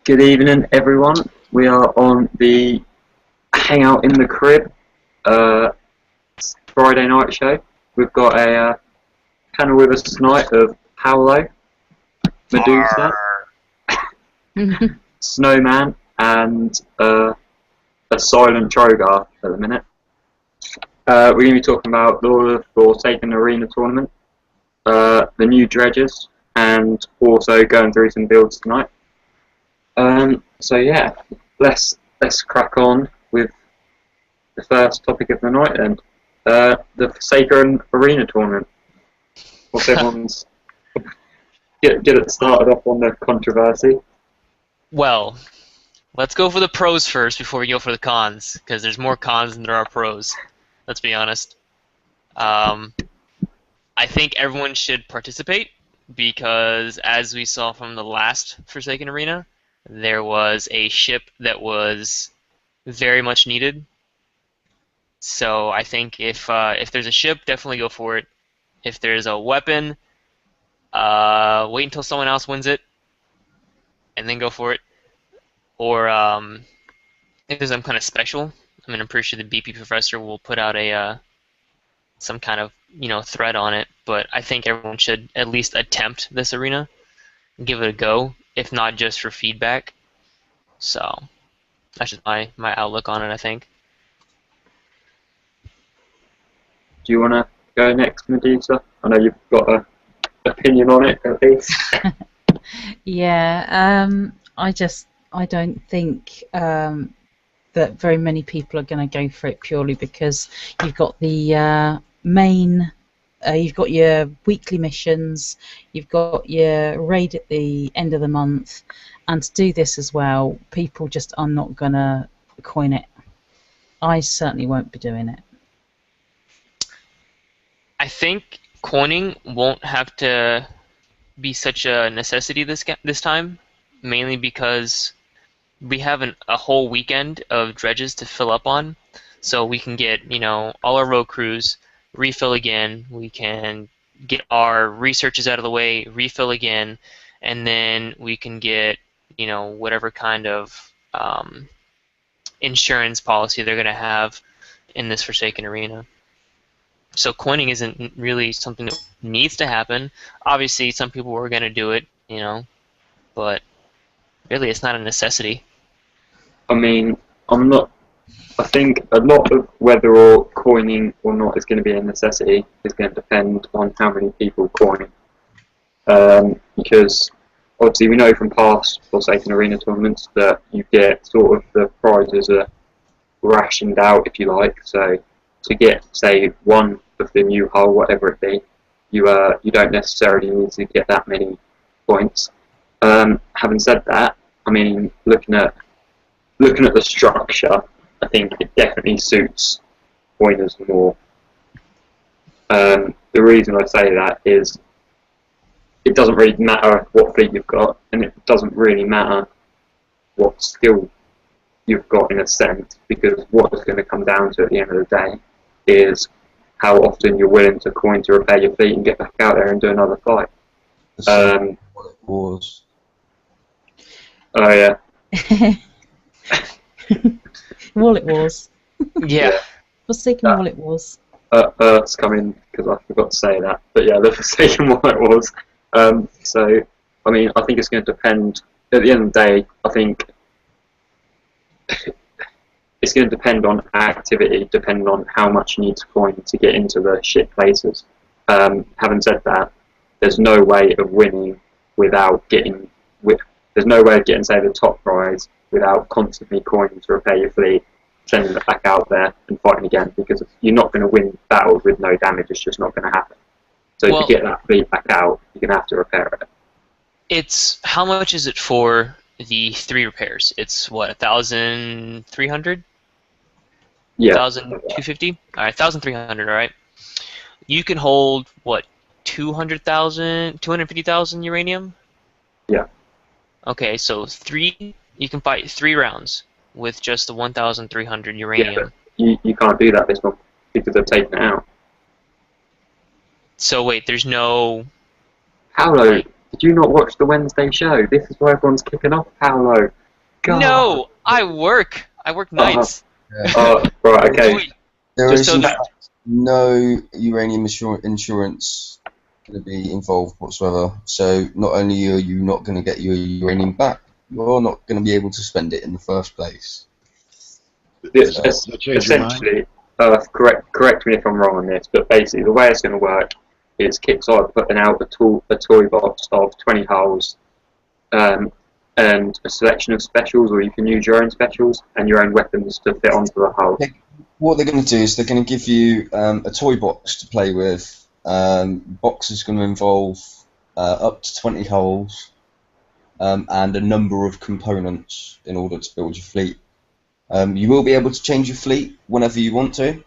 Good evening, everyone. We are on the Hangout in the Crib Friday night show. We've got a panel with us tonight of Paolo, Medusa, Snowman, and a silent Trogar at the minute. We're going to be talking about the Forsaken Arena tournament, the new Dredges, and also going through some builds tonight. So yeah, let's crack on with the first topic of the night then. The Forsaken Arena tournament. What's everyone's get it started off on the controversy? Well, let's go for the pros first before we go for the cons, because there's more cons than there are pros. Let's be honest. I think everyone should participate because, as we saw from the last Forsaken Arena, there was a ship that was very much needed. So I think if there's a ship, definitely go for it. If there's a weapon, wait until someone else wins it, and then go for it. Or if there's some kind of special, I mean, I'm pretty sure the BP Professor will put out a some kind of thread on it. But I think everyone should at least attempt this arena, and give it a go, if not just for feedback. So that's just my outlook on it, I think. Do you want to go next, Medusa? I know you've got an opinion on it at least. Yeah, I don't think that very many people are going to go for it purely because you've got the you've got your weekly missions, you've got your raid at the end of the month, and to do this as well, people just are not going to coin it. I certainly won't be doing it. I think coining won't have to be such a necessity this time, mainly because we have a whole weekend of dredges to fill up on, so we can get all our road crews, refill again. We can get our researches out of the way, refill again, and then we can get whatever kind of insurance policy they're going to have in this Forsaken Arena. So coining isn't really something that needs to happen. Obviously, some people were going to do it, but really it's not a necessity. I mean, I think a lot of whether or coining or not is going to be a necessity is going to depend on how many people coin. Because obviously we know from past Forsaken Arena tournaments that you get sort of the prizes are rationed out, if you like. So to get, say, one of the new hull, whatever it be, you don't necessarily need to get that many points. Having said that, I mean, looking at the structure, I think it definitely suits coiners more. The reason I say that is it doesn't really matter what fleet you've got, and it doesn't really matter what skill you've got in a sense, because what it's going to come down to at the end of the day is how often you're willing to coin to repair your fleet and get back out there and do another fight. Wars. Oh yeah. Wallet Wars. Yeah. Forsaken Wallet Wars. Earth's coming because I forgot to say that. But yeah, the Forsaken Wallet Wars. So, I mean, I think it's going to depend. At the end of the day, I think it's going to depend on activity, depending on how much you need to coin to get into the ship places. Having said that, there's no way of winning without getting. There's no way of getting, say, the top prize without constantly coining to repair your fleet, sending it back out there and fighting again, because you're not going to win battles with no damage. It's just not going to happen. So to get that fleet back out, you're going to have to repair it. How much is it for the 3 repairs? It's what, 1,300? Yeah. 1,250? All right, 1,300. All right. You can hold what, 250,000 uranium? Yeah. Okay, so you can fight 3 rounds with just the 1,300 uranium. Yeah, but you can't do that this month because they've taken it out. So wait, there's no... Paolo, Did you not watch the Wednesday show? This is why everyone's kicking off, Paolo. God. No, I work. I work nights. Oh, right, okay. There Just is so in that- fact no uranium insurance going to be involved whatsoever. So not only are you not going to get your uranium back, you're not going to be able to spend it in the first place. Essentially, correct me if I'm wrong on this, but basically the way it's going to work is Kickstarter putting out a toy box of 20 hulls and a selection of specials, or you can use your own specials and your own weapons to fit onto the hull. What they're going to do is they're going to give you a toy box to play with. Box is going to involve up to 20 hulls and a number of components in order to build your fleet. You will be able to change your fleet whenever you want to,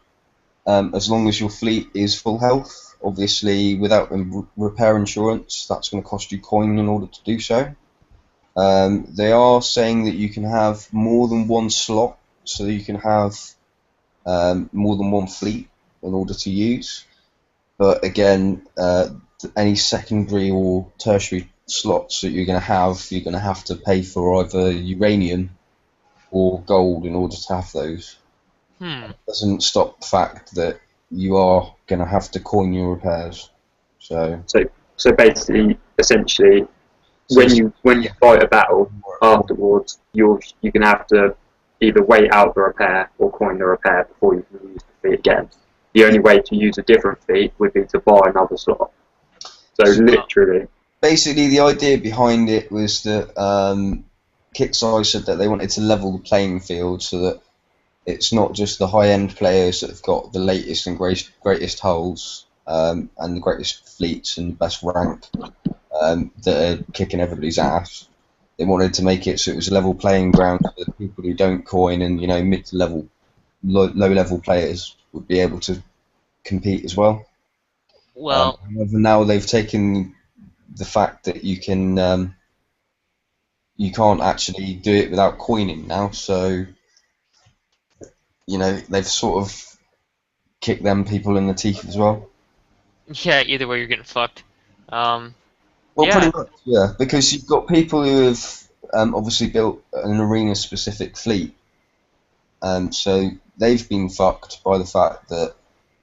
as long as your fleet is full health. Obviously, without repair insurance, that's going to cost you coin in order to do so. They are saying that you can have more than one slot, so you can have more than one fleet in order to use. But again, any secondary or tertiary slots that you're going to have to pay for either uranium or gold in order to have those. It doesn't stop the fact that you are going to have to coin your repairs. So basically, essentially, when you fight a battle afterwards, you're going to have to either wait out the repair or coin the repair before you can use the fleet again. The only way to use a different fleet would be to buy another slot. So literally, basically, the idea behind it was that Kickstarter said that they wanted to level the playing field so that it's not just the high-end players that have got the latest and greatest hulls and the greatest fleets and the best rank that are kicking everybody's ass. They wanted to make it so it was a level playing ground for the people who don't coin, and mid to level, low level players would be able to compete as well. Well, however, now they've taken the fact that you can't actually do it without coining now, so they've sort of kicked them people in the teeth as well. yeah, either way you're getting fucked. Well, Yeah. pretty much, yeah, because you've got people who have obviously built an arena-specific fleet, so they've been fucked by the fact that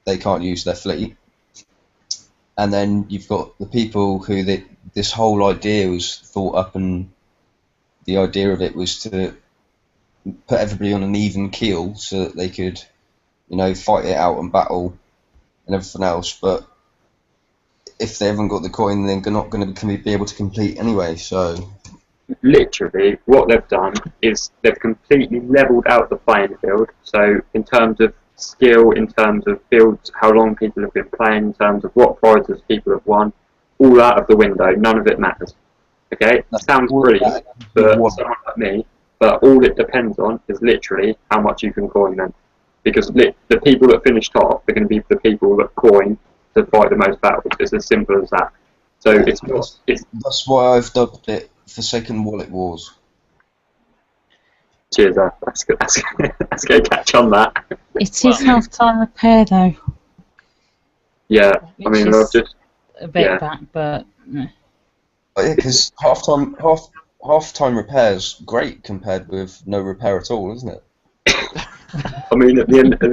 they can't use their fleet. And then you've got the people who this whole idea was thought up, and the idea of it was to put everybody on an even keel so that they could, fight it out and battle and everything else. But if they haven't got the coin, then they're not going to be able to complete anyway. So literally, what they've done is they've completely leveled out the playing field. So in terms of skill, in terms of builds, how long people have been playing, in terms of what prizes people have won, all out of the window. None of it matters. Okay, sounds brilliant for someone like me, but all it depends on is literally how much you can coin them. Because the people that finish top are going to be the people that coin to fight the most battles. It's as simple as that. So that's why I've dubbed it Forsaken Wallet Wars. Cheers, that's good. That's going to catch on that. It is half-time repair though. Yeah, Which I mean, is I've just a bit back, but Yeah, because half-time repairs great compared with no repair at all, isn't it? I mean, at the end of the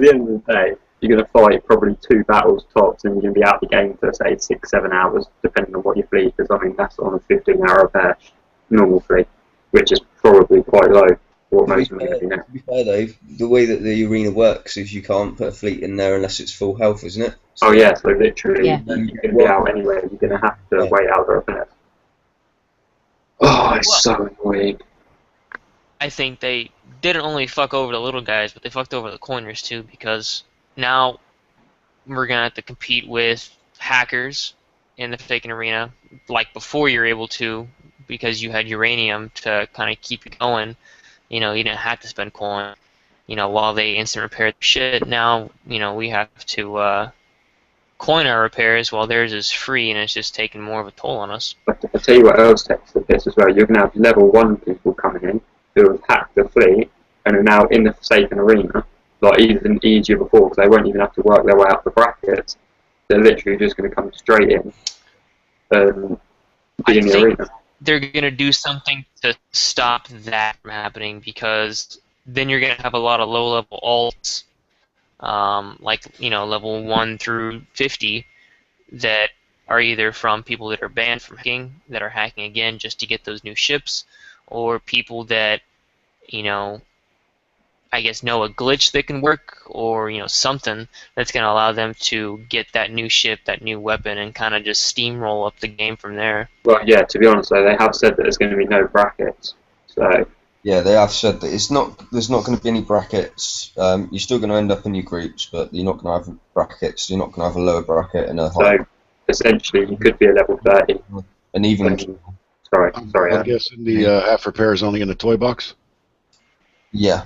day, you're going to fight probably 2 battles tops, and you're going to be out the game for say 6-7 hours, depending on what your fleet is. I mean, that's on a 15-hour repair normal fleet, which is probably quite low for what most of them are going to be now. To be fair though, the way that the arena works is you can't put a fleet in there unless it's full health, isn't it? Oh yeah, so literally, Yeah. you're going to be out anyway. You're going to have to wait out the repairs. Oh, it's so annoying. I think they didn't only fuck over the little guys, but they fucked over the coiners too, because now we're gonna have to compete with hackers in the faking arena, like before you're able to, because you had uranium to kind of keep you going. You didn't have to spend coin. While they instant repair shit, now we have to coin our repairs while theirs is free, and it's just taking more of a toll on us. But I'll tell you what else takes the piss as well. You're going to have level 1 people coming in who have hacked the fleet and are now in the Forsaken arena, like even easier before, because they won't even have to work their way up the brackets. They're literally just going to come straight in. be in the arena. They're gonna do something to stop that from happening, because then you're gonna have a lot of low-level alts, like level 1 through 50, that are either from people that are banned from hacking, that are hacking again just to get those new ships, or people that I guess know a glitch that can work, or something that's gonna allow them to get that new ship, that new weapon, and kind of just steamroll up the game from there. Well, yeah. To be honest, though, they have said that there's going to be no brackets. So Yeah, they have said that there's not going to be any brackets. You're still going to end up in your groups, but you're not going to have brackets. You're not going to have a lower bracket and a higher. So essentially, you could be a level 30. And even Sorry. I'm guessing the half repair is only in the toy box. yeah.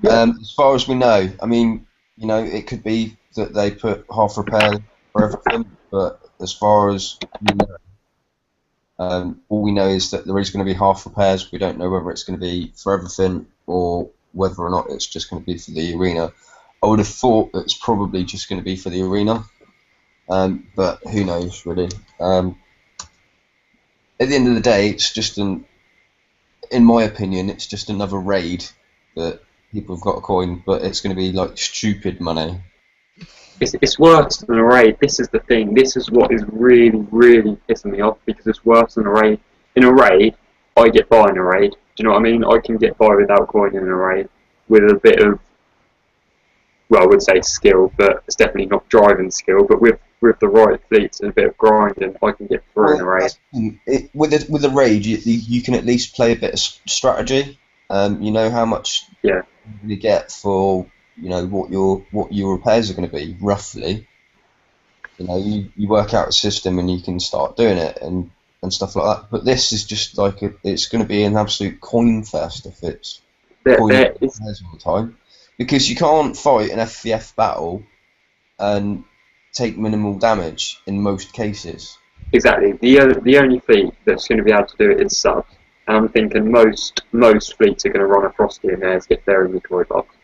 As far as we know, I mean, it could be that they put half repair for everything, but as far as we know, all we know is that there is going to be half repairs. We don't know whether it's going to be for everything or whether or not it's just going to be for the arena. I would have thought that it's probably just going to be for the arena, but who knows, really. At the end of the day, it's just in my opinion, it's just another raid that people have got a coin, but it's going to be like stupid money. It's worse than a raid. This is the thing. This is what is really, really pissing me off, because it's worse than a raid. In a raid, I get by in a raid. Do you know what I mean? I can get by without coin in a raid with a bit of, well, I would say skill, but it's definitely not driving skill. But with the right fleets and a bit of grinding, I can get through in a raid. With a raid, you can at least play a bit of strategy. You know how much you get for what your repairs are going to be roughly. You work out a system and you can start doing it and stuff like that. But this is just like it's going to be an absolute coin fest if it's coin repairs all the time, because you can't fight an FVF battle and take minimal damage in most cases. Exactly. The only fleet that's going to be able to do it is subs. And I'm thinking most fleets are going to run a Frosty in theirs if they're in the toy box.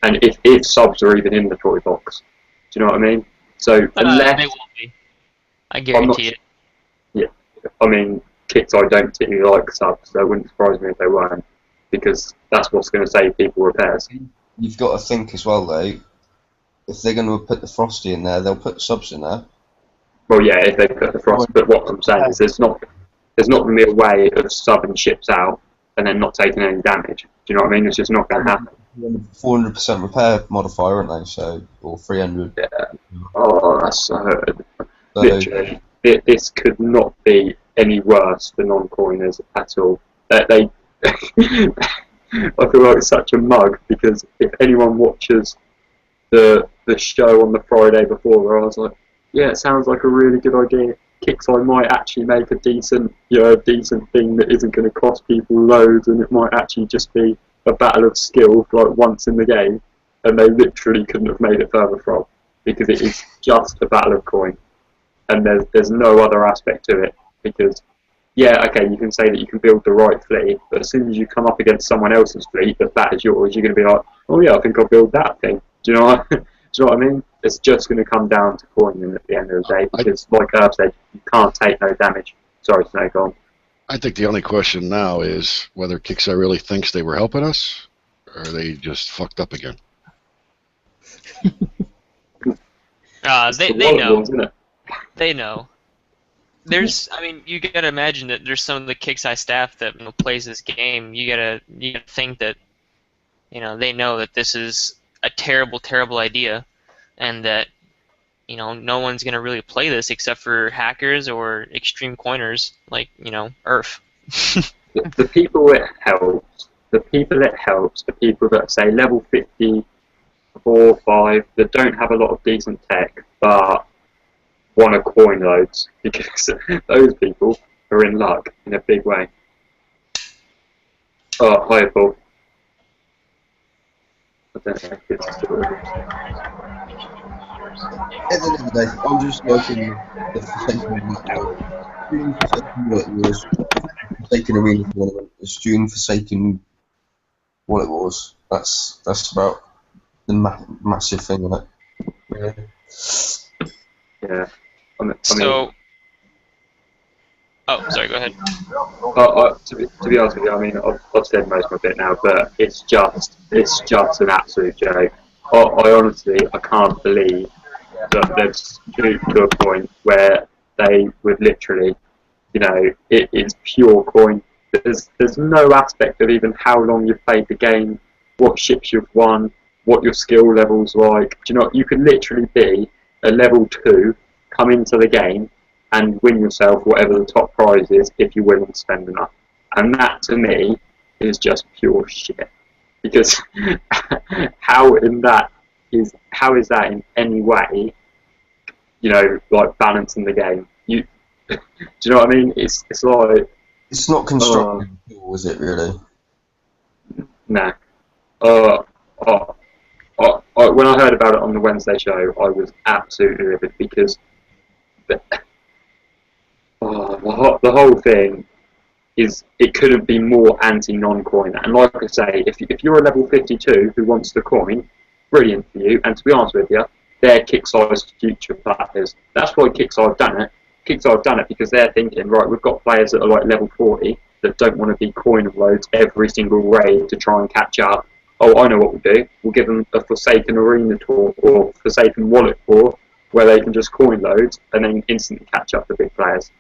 And if subs are even in the toy box. Do you know what I mean? So unless... They will be. I guarantee it. Yeah. I mean, kits I don't particularly like subs, so it wouldn't surprise me if they weren't. Because that's what's going to save people repairs. You've got to think as well, though, if they're going to put the Frosty in there, they'll put subs in there. Well, yeah, if they put the Frost. But what I'm saying is there's not going to be a way of subbing ships out and then not taking any damage. Do you know what I mean? It's just not going to happen. 400% repair modifier, aren't they? So, or 300. Yeah. Oh, that's so... Literally, this could not be any worse for non-coiners at all. I feel like it's such a mug, because if anyone watches the show on the Friday before, I was like, yeah, it sounds like a really good idea. Kicks, I might actually make a decent thing that isn't going to cost people loads, and it might actually just be a battle of skill like once in the game, and they literally couldn't have made it further from, because it is just a battle of coin, and there's no other aspect to it. Because yeah, okay, you can say that you can build the right fleet, but as soon as you come up against someone else's fleet that is yours, you're going to be like, oh yeah, I think I'll build that thing. Do you know what I mean? It's just going to come down to coining at the end of the day, because like Herb said, you can't take no damage. Sorry, Snake, go on. I think the only question now is whether Kixeye really thinks they were helping us, or they just fucked up again. They know. They know. I mean, you gotta imagine that there's some of the Kixeye staff that plays this game. You gotta think that, they know that this is a terrible, terrible idea, and that, no one's gonna really play this except for hackers or extreme coiners like, Earth. the people it helps, the people that say level 54, 5, that don't have a lot of decent tech, but want to coin loads, because those people are in luck in a big way. Oh, hi, Paul. I don't know if it's still... At the end of the day, I'm just liking the Forsaken Arena tournament. It's June Forsaken what it was. That's about the massive thing in it. Yeah. So, Oh, sorry. Go ahead. To be honest with you, I mean, I've said most of my bit now, but it's just an absolute joke. I honestly, I can't believe that they've stooped to a point where they would literally, you know, it is pure coin. There's no aspect of even how long you've played the game, what ships you've won, what your skill level's like. Do you know, you could literally be a level 2, come into the game and win yourself whatever the top prize is if you're willing to spend enough. And that to me is just pure shit. Because how is that in any way, you know, like balancing the game? Do you know what I mean? It's like, It's not constructive at all, is it really? nah. When I heard about it on the Wednesday show, I was absolutely livid because the whole thing is, it couldn't be more anti-non-coin. And like I say, if you're a level 52 who wants the coin, brilliant for you. And to be honest with you, they're Kickstarter's future players. That's why Kickstarter done it. Kickstarter done it because they're thinking, right, we've got players that are like level 40 that don't want to be coin loads every single raid to try and catch up. Oh, I know what we'll do. We'll give them a Forsaken Arena tour or Forsaken Wallet tour where they can just coin loads and then instantly catch up the big players.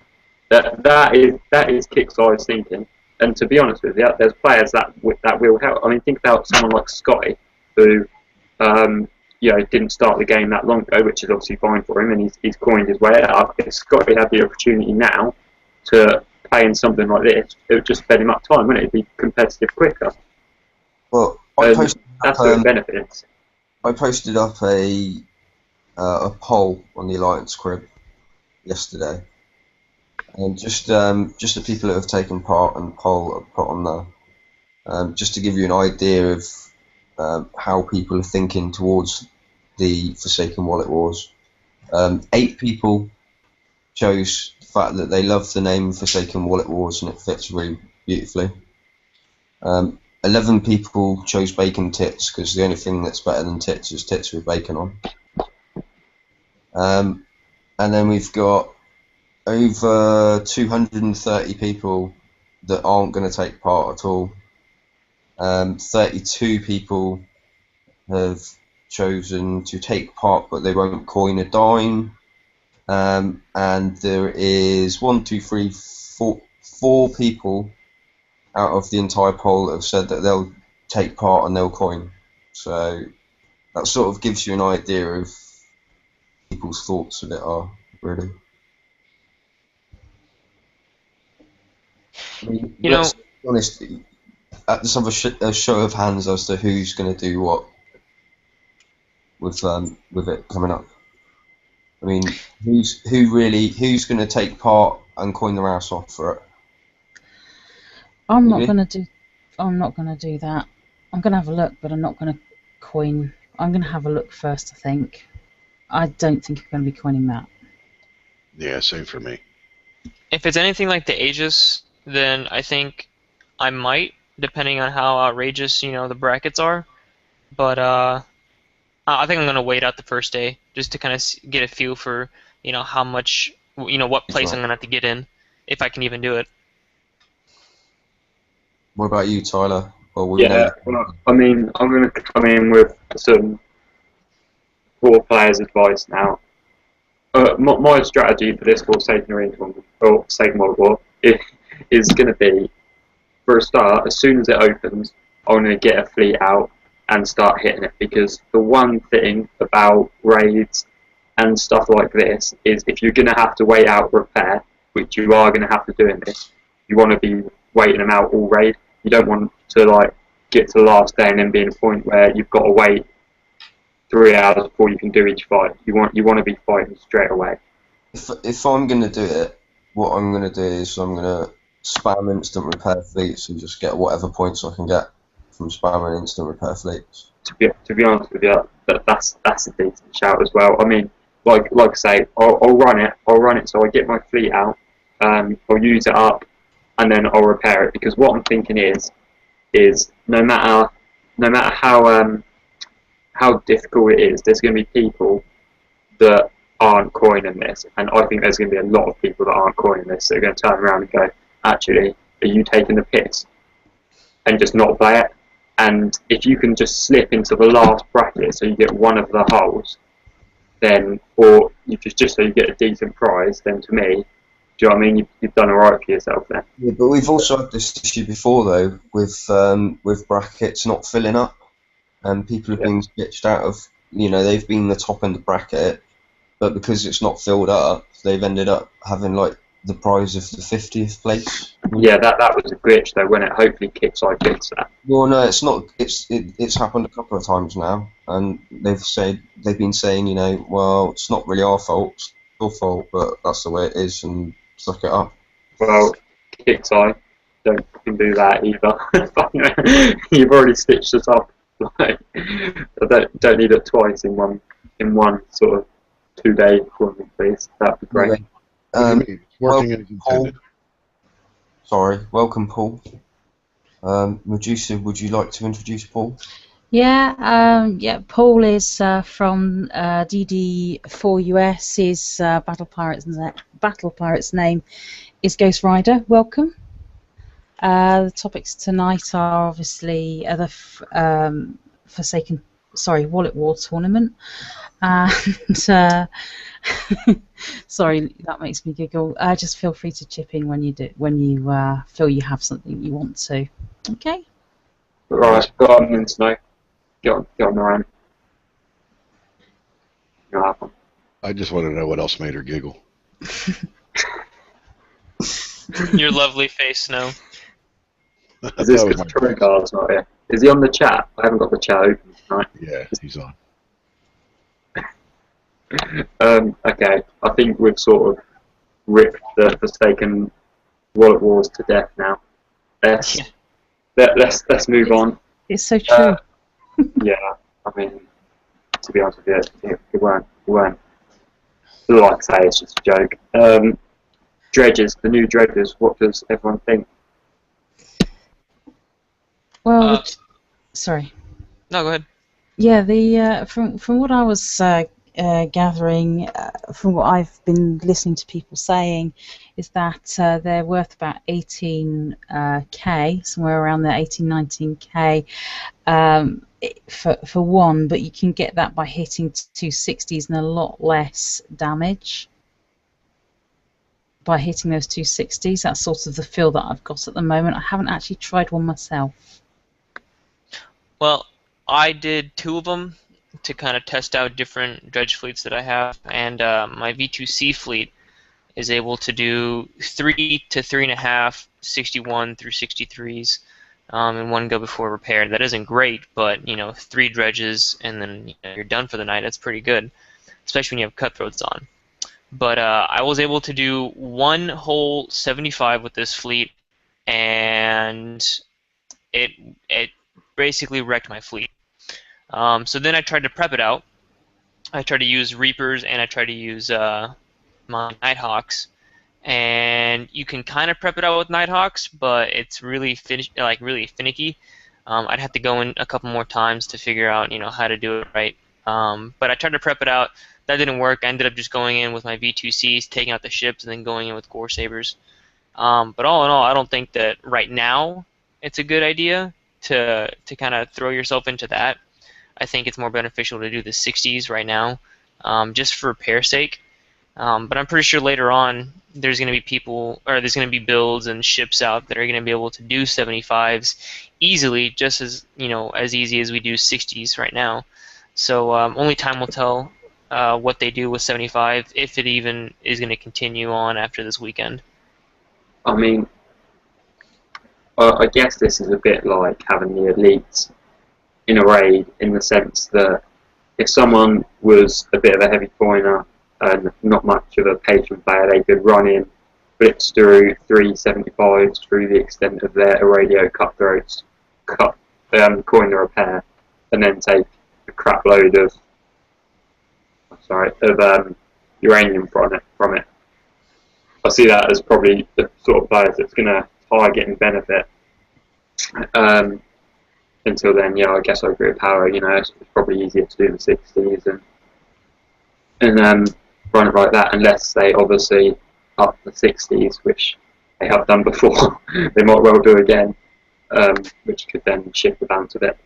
That is Kickstarter's thinking. And to be honest with you, there's players that will help. I mean, think about someone like Scotty, who you know, didn't start the game that long ago, which is obviously fine for him, and he's coined his way up. If Scotty had the opportunity now to play in something like this, it would just sped him up time, wouldn't it? It'd be competitive quicker. Well, that's the benefits. I posted up a poll on the Alliance Crib yesterday, and just the people that have taken part in the poll I put on there, just to give you an idea of how people are thinking towards the Forsaken Wallet Wars. 8 people chose the fact that they love the name Forsaken Wallet Wars and it fits really beautifully. 11 people chose bacon tits because the only thing that's better than tits is tits with bacon on. And then we've got over 230 people that aren't going to take part at all. 32 people have chosen to take part, but they won't coin a dime. And there is 4 people out of the entire poll that have said that they'll take part and they'll coin. So that sort of gives you an idea of people's thoughts of it are, really. I mean, let's be honest, let's have a show of hands as to who's going to do what with it coming up. I mean, who's going to take part and coin their ass off for it? I'm not going to do that. I'm going to have a look, but I'm not going to coin. I'm going to have a look first, I think. I don't think you're going to be coining that. Yeah, same for me. If it's anything like the Aegis, then I think I might, depending on how outrageous, you know, the brackets are. But I think I'm going to wait out the first day just to kind of get a feel for, you know, how much, you know, what place I'm going to have to get in, if I can even do it. What about you, Tyler? Well, I mean, I'm going to come in with some 4 players' advice now. My strategy for this Forsaken Arena tournament, or Forsaken World War, is going to be, for a start, as soon as it opens, I'm going to get a fleet out and start hitting it, because the one thing about raids and stuff like this is if you're going to have to wait out repair, which you are going to have to do in this, you want to be waiting them out all raid. You don't want to like get to the last day and then be in a point where you've got to wait 3 hours before you can do each fight. You want to be fighting straight away. If I'm going to do it, what I'm going to do is I'm going to spam instant repair fleets and just get whatever points I can get from spamming instant repair fleets. To be honest with you, that's a decent shout as well. I mean, like I say, I'll run it so I get my fleet out, I'll use it up, and then I'll repair it, because what I'm thinking is no matter how difficult it is, there's going to be people that aren't coining this, and I think there's going to be a lot of people that aren't coining this that are going to turn around and go, actually, are you taking the piss? And just not play it. And if you can just slip into the last bracket so you get one of the holes, then, or you just so you get a decent prize, then to me, do you know what I mean? You've done alright for yourself there. Yeah, but we've also had this issue before though with brackets not filling up, and people have been pitched out of. They've been the top end of bracket, but because it's not filled up, they've ended up having like the prize of the 50th place. Yeah, that was a glitch though, when it hopefully kicks I fix that. Well, no, it's not. It's happened a couple of times now, and they've been saying, well, it's not really our fault, it's your fault, but that's the way it is, and suck it up. Well, kicks I don't fucking do that either. You've already stitched us up. Like, I don't need it twice in one sort of 2-day tournament, please. That'd be great. It's working as intended. Sorry, welcome, Paul. Medusa, would you like to introduce Paul? Yeah, Paul is from DD4US. His Battle Pirate's name is Ghost Rider. Welcome. The topics tonight are obviously the Wallet War tournament, and sorry, that makes me giggle. Just feel free to chip in when you feel you have something you want to. Okay. Right, go on, Snow. Get on the run. You'll have one. I just want to know what else made her giggle. Your lovely face, Snow. Is this because Troygar's not here? Is he on the chat? I haven't got the chat open tonight. Yeah, he's on. Okay, I think we've sort of ripped the Forsaken Wallet Wars to death now. Let's move on. It's so true. Yeah, I mean, to be honest with you, it weren't. Like I say, it's just a joke. Dredges, the new Dredges, what does everyone think? Well, sorry. No, go ahead. Yeah, the from what I was gathering, from what I've been listening to people saying, is that they're worth about 18k, somewhere around there, 19k for one, but you can get that by hitting 260s and a lot less damage by hitting those 260s. That's sort of the feel that I've got at the moment. I haven't actually tried one myself. Well, I did 2 of them to kind of test out different dredge fleets that I have, and my V2C fleet is able to do 3 to 3.5 61 through 63s in one go before repair. That isn't great, but 3 dredges and then you're done for the night. That's pretty good, especially when you have cutthroats on. But I was able to do 1 whole 75 with this fleet, and it basically wrecked my fleet. So then I tried to prep it out. I tried to use Reapers and I tried to use my Nighthawks, and you can kind of prep it out with Nighthawks, but it's really finicky. I'd have to go in a couple more times to figure out how to do it right. But I tried to prep it out. That didn't work. I ended up just going in with my V2Cs, taking out the ships, and then going in with Gore Sabers. But all in all, I don't think that right now it's a good idea to kind of throw yourself into that. I think it's more beneficial to do the 60s right now, just for repair's sake. But I'm pretty sure later on there's going to be builds and ships out that are going to be able to do 75s easily, just as as easy as we do 60s right now. So only time will tell what they do with 75, if it even is going to continue on after this weekend. I mean, I guess this is a bit like having the elites in a raid, in the sense that if someone was a bit of a heavy coiner and not much of a patient player, they could run in, blitz through 375s through the extent of their radio cutthroats, coin the repair, and then take a crap load of uranium from it. I see that as probably the sort of players that's going to target and benefit. Until then, yeah, I guess I agree with Power. It's probably easier to do the 60s, and run it like that, unless they obviously up the 60s, which they have done before. They might well do again, which could then shift the balance a bit.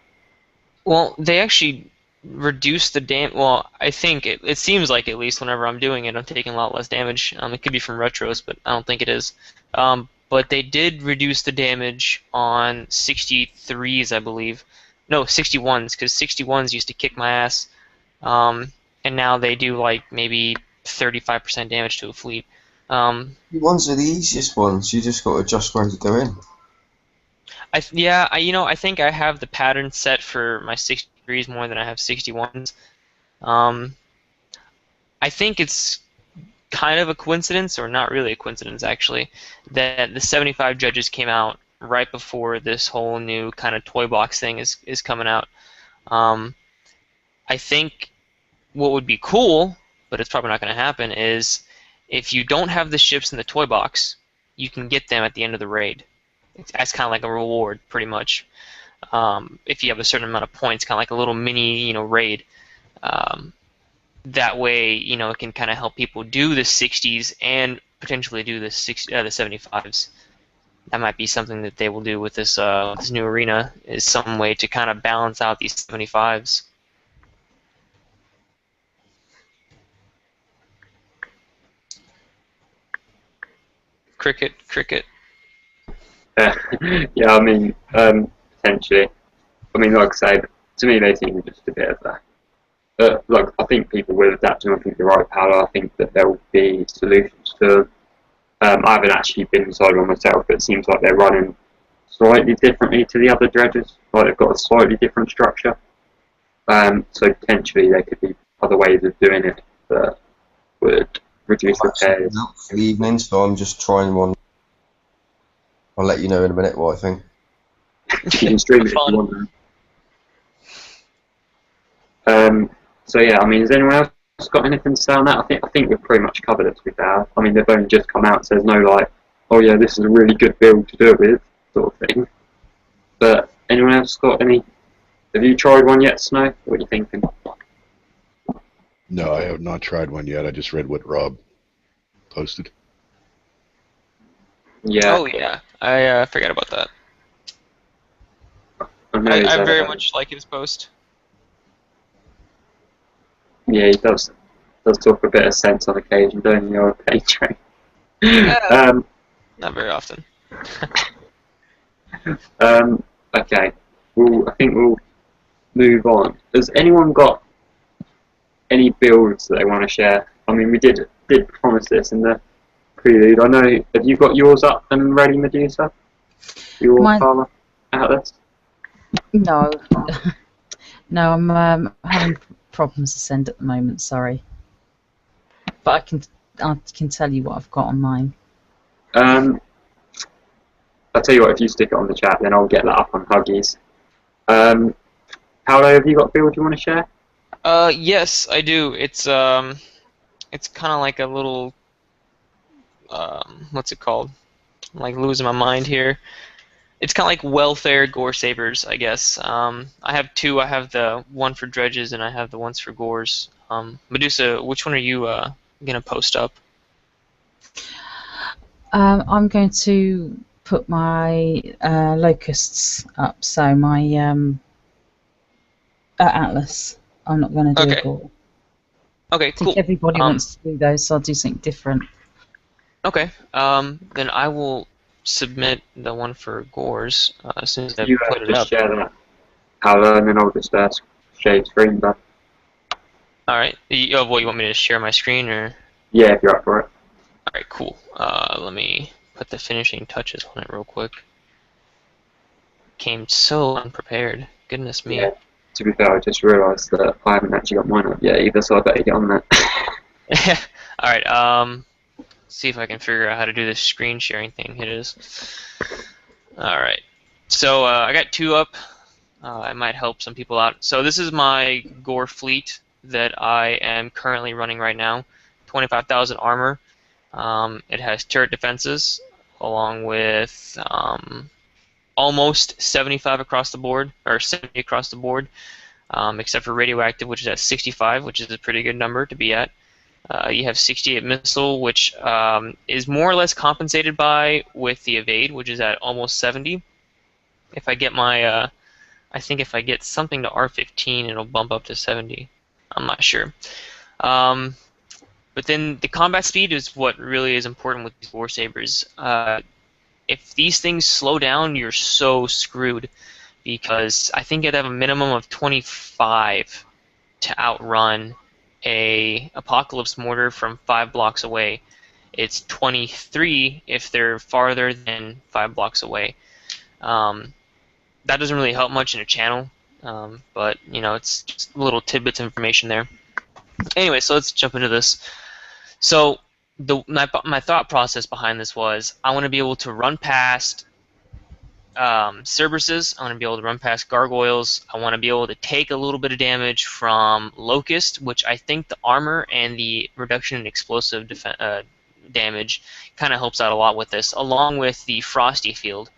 Well, they actually reduced the damage. Well, I think it seems like, at least whenever I'm doing it, I'm taking a lot less damage. It could be from retros, but I don't think it is. But they did reduce the damage on 63s, I believe. No, 61s, because 61s used to kick my ass. And now they do like maybe 35% damage to a fleet. The ones are the easiest ones. You just got to adjust where to go in. I think I have the pattern set for my 63s more than I have 61s. I think it's kind of a coincidence, or not really a coincidence actually, that the 75 Dredges came out right before this whole new kind of toy box thing is coming out. I think what would be cool, but it's probably not going to happen, is if you don't have the ships in the toy box, you can get them at the end of the raid. That's kind of like a reward, pretty much. If you have a certain amount of points, kind of like a little mini, raid. That way, it can kind of help people do the 60s and potentially do the 75s. That might be something that they will do with this new arena, is some way to kind of balance out these 75s. Cricket. Yeah, I mean, potentially. I mean, like I say, to me they seem just a bit of a. I think people will adapt to them. I think the right power. I think that there will be solutions to them. I haven't actually been inside one myself, but it seems like they're running slightly differently to the other dredges. Like they've got a slightly different structure. So potentially there could be other ways of doing it that would reduce repairs. For the evening, so I'm just trying one. I'll let you know in a minute what I think. You can stream it if you want. So yeah, I mean, has anyone else got anything to say on that? I think we've pretty much covered it, to be fair. I mean, they've only just come out, so there's no like, oh yeah, this is a really good build to do it with, sort of thing. But anyone else got any? Have you tried one yet, Snow? What are you thinking? No, I have not tried one yet. I just read what Rob posted. Yeah. Oh yeah, I forgot about that. I very much like his post. Yeah, he does talk a bit of sense on occasion, don't you, old page train? Not very often. Okay. Well, I think we'll move on. Has anyone got any builds that they want to share? I mean, we did promise this in the prelude. I know. Have you got yours up and ready, Medusa? Your farmer atlas? No. No, I'm having problems to send at the moment. Sorry, but I can tell you what I've got on mine. I'll tell you what. If you stick it on the chat, then I'll get that up on Huggies. Paolo, have you got a build you want to share? Yes, I do. It's kind of like a little what's it called? I'm like losing my mind here. It's kind of like welfare gore sabers, I guess. I have two. I have the one for Dredges and I have the ones for gores. Medusa, which one are you gonna post up? I'm going to put my locusts up, so my atlas. I'm not going to do a gore. Okay, I cool. think everybody wants to do those, so I'll do something different. Okay. Then I will submit the one for gores as soon as I put it up. Share that, Paolo, and then I'll just share screen back. All right. You want me to share my screen, or? Yeah, if you're up for it. All right, cool. Let me put the finishing touches on it real quick. Came so unprepared. Goodness me. Yeah. To be fair, I just realised that I haven't actually got mine up yet either, so I better get on that. All right. See if I can figure out how to do this screen sharing thing. It is. All right. So I got two up. I might help some people out. So this is my gore fleet that I am currently running right now. 25,000 armor. It has turret defenses along with almost 75 across the board, or 70 across the board, except for radioactive, which is at 65, which is a pretty good number to be at. You have 68 missile, which is more or less compensated by with the evade, which is at almost 70. If I get my, I think if I get something to R15, it'll bump up to 70. I'm not sure. But then the combat speed is what really is important with these War Sabers. If these things slow down, you're so screwed, because I think you'd have a minimum of 25 to outrun a Apocalypse Mortar from 5 blocks away. It's 23 if they're farther than 5 blocks away. That doesn't really help much in a channel, but you know, it's just little tidbits of information there. Anyway, so let's jump into this. So my thought process behind this was, I want to be able to run past Cerberuses, I want to be able to run past Gargoyles, I want to be able to take a little bit of damage from Locust, which I think the armor and the reduction in explosive damage kind of helps out a lot with this, along with the Frosty Field.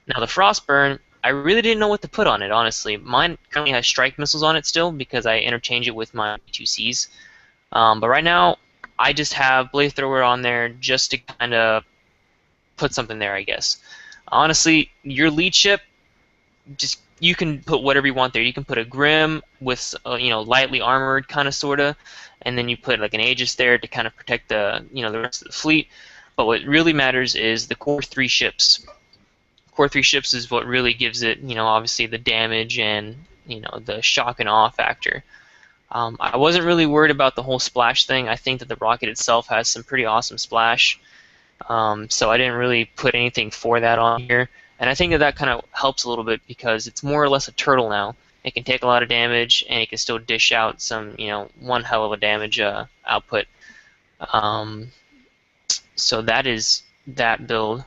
Now the Frostburn, I really didn't know what to put on it, honestly. Mine currently has strike missiles on it still, because I interchange it with my 2Cs. But right now, I just have Blade Thrower on there just to kind of put something there, I guess. Honestly, your lead ship, just you can put whatever you want there. You can put a Grim with, you know, lightly armored kind of sorta, and then you put like an Aegis there to kind of protect the, you know, the rest of the fleet. But what really matters is the core 3 ships. Core 3 ships is what really gives it, you know, obviously the damage and, you know, the shock and awe factor. I wasn't really worried about the whole splash thing. I think that the rocket itself has some pretty awesome splash. So I didn't really put anything for that on here. And I think that that kind of helps a little bit, because it's more or less a turtle now. It can take a lot of damage, and it can still dish out some, you know, one hell of a damage output. So that is that build.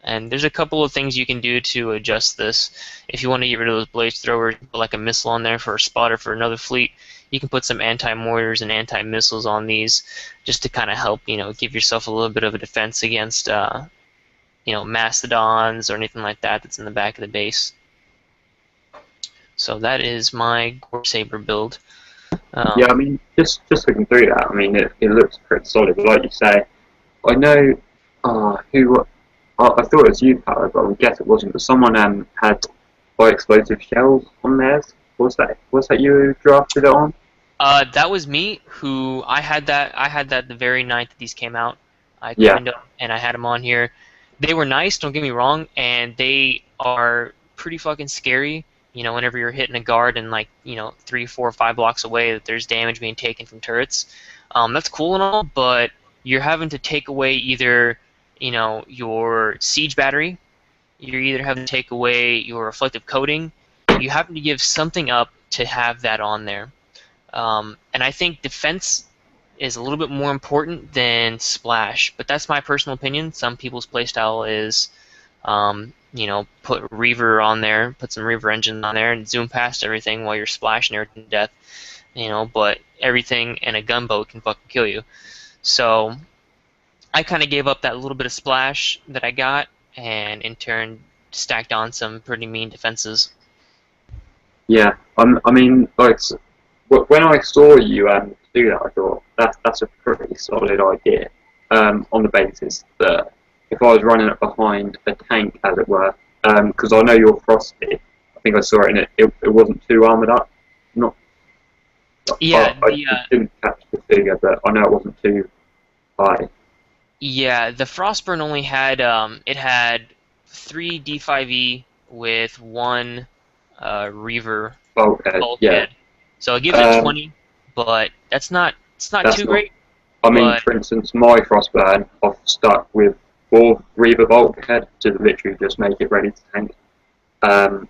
And there's a couple of things you can do to adjust this. If you want to get rid of those Blaze Throwers, put like a missile on there for a spotter for another fleet. You can put some anti-mortars and anti-missiles on these, just to kind of help, you know, give yourself a little bit of a defense against, you know, mastodons or anything like that that's in the back of the base. So that is my Gore Saber build. Yeah, I mean, just looking through that, I mean, it looks pretty solid. But like you say, I know I thought it was you, Power, but I guess it wasn't. But someone had high explosive shells on theirs. Was that you who drafted it on? That was me. Who I had that the very night that these came out. I Yeah. kind of, and I had them on here. They were nice. Don't get me wrong, and they are pretty fucking scary. You know, whenever you're hitting a guard and like, you know, 3, 4, 5 blocks away, that there's damage being taken from turrets. That's cool and all, but you're having to take away either, you know, your siege battery. You're either having to take away your reflective coating. You have to give something up to have that on there. And I think defense is a little bit more important than splash, but that's my personal opinion. Some people's playstyle is, you know, put Reaver on there, put some Reaver engine on there, and zoom past everything while you're splashing everything to death. You know, but everything in a gunboat can fucking kill you. So I kind of gave up that little bit of splash that I got, and in turn stacked on some pretty mean defenses. Yeah, I mean, like, when I saw you do that, I thought that's a pretty solid idea. On the basis that if I was running it behind a tank, as it were, because I know you're Frosty. I think I saw it, and it wasn't too armored up. Not. Yeah, I didn't catch the figure, but I know it wasn't too high. Yeah, the Frostburn only had it had 3 D5E with 1 Reaver Bulkhead, bulkhead. yeah. So it gives it 20, but it's not too great. I mean, but, for instance, my Frostburn, I've stuck with 4 Reaver bulkhead to literally just make it ready to tank,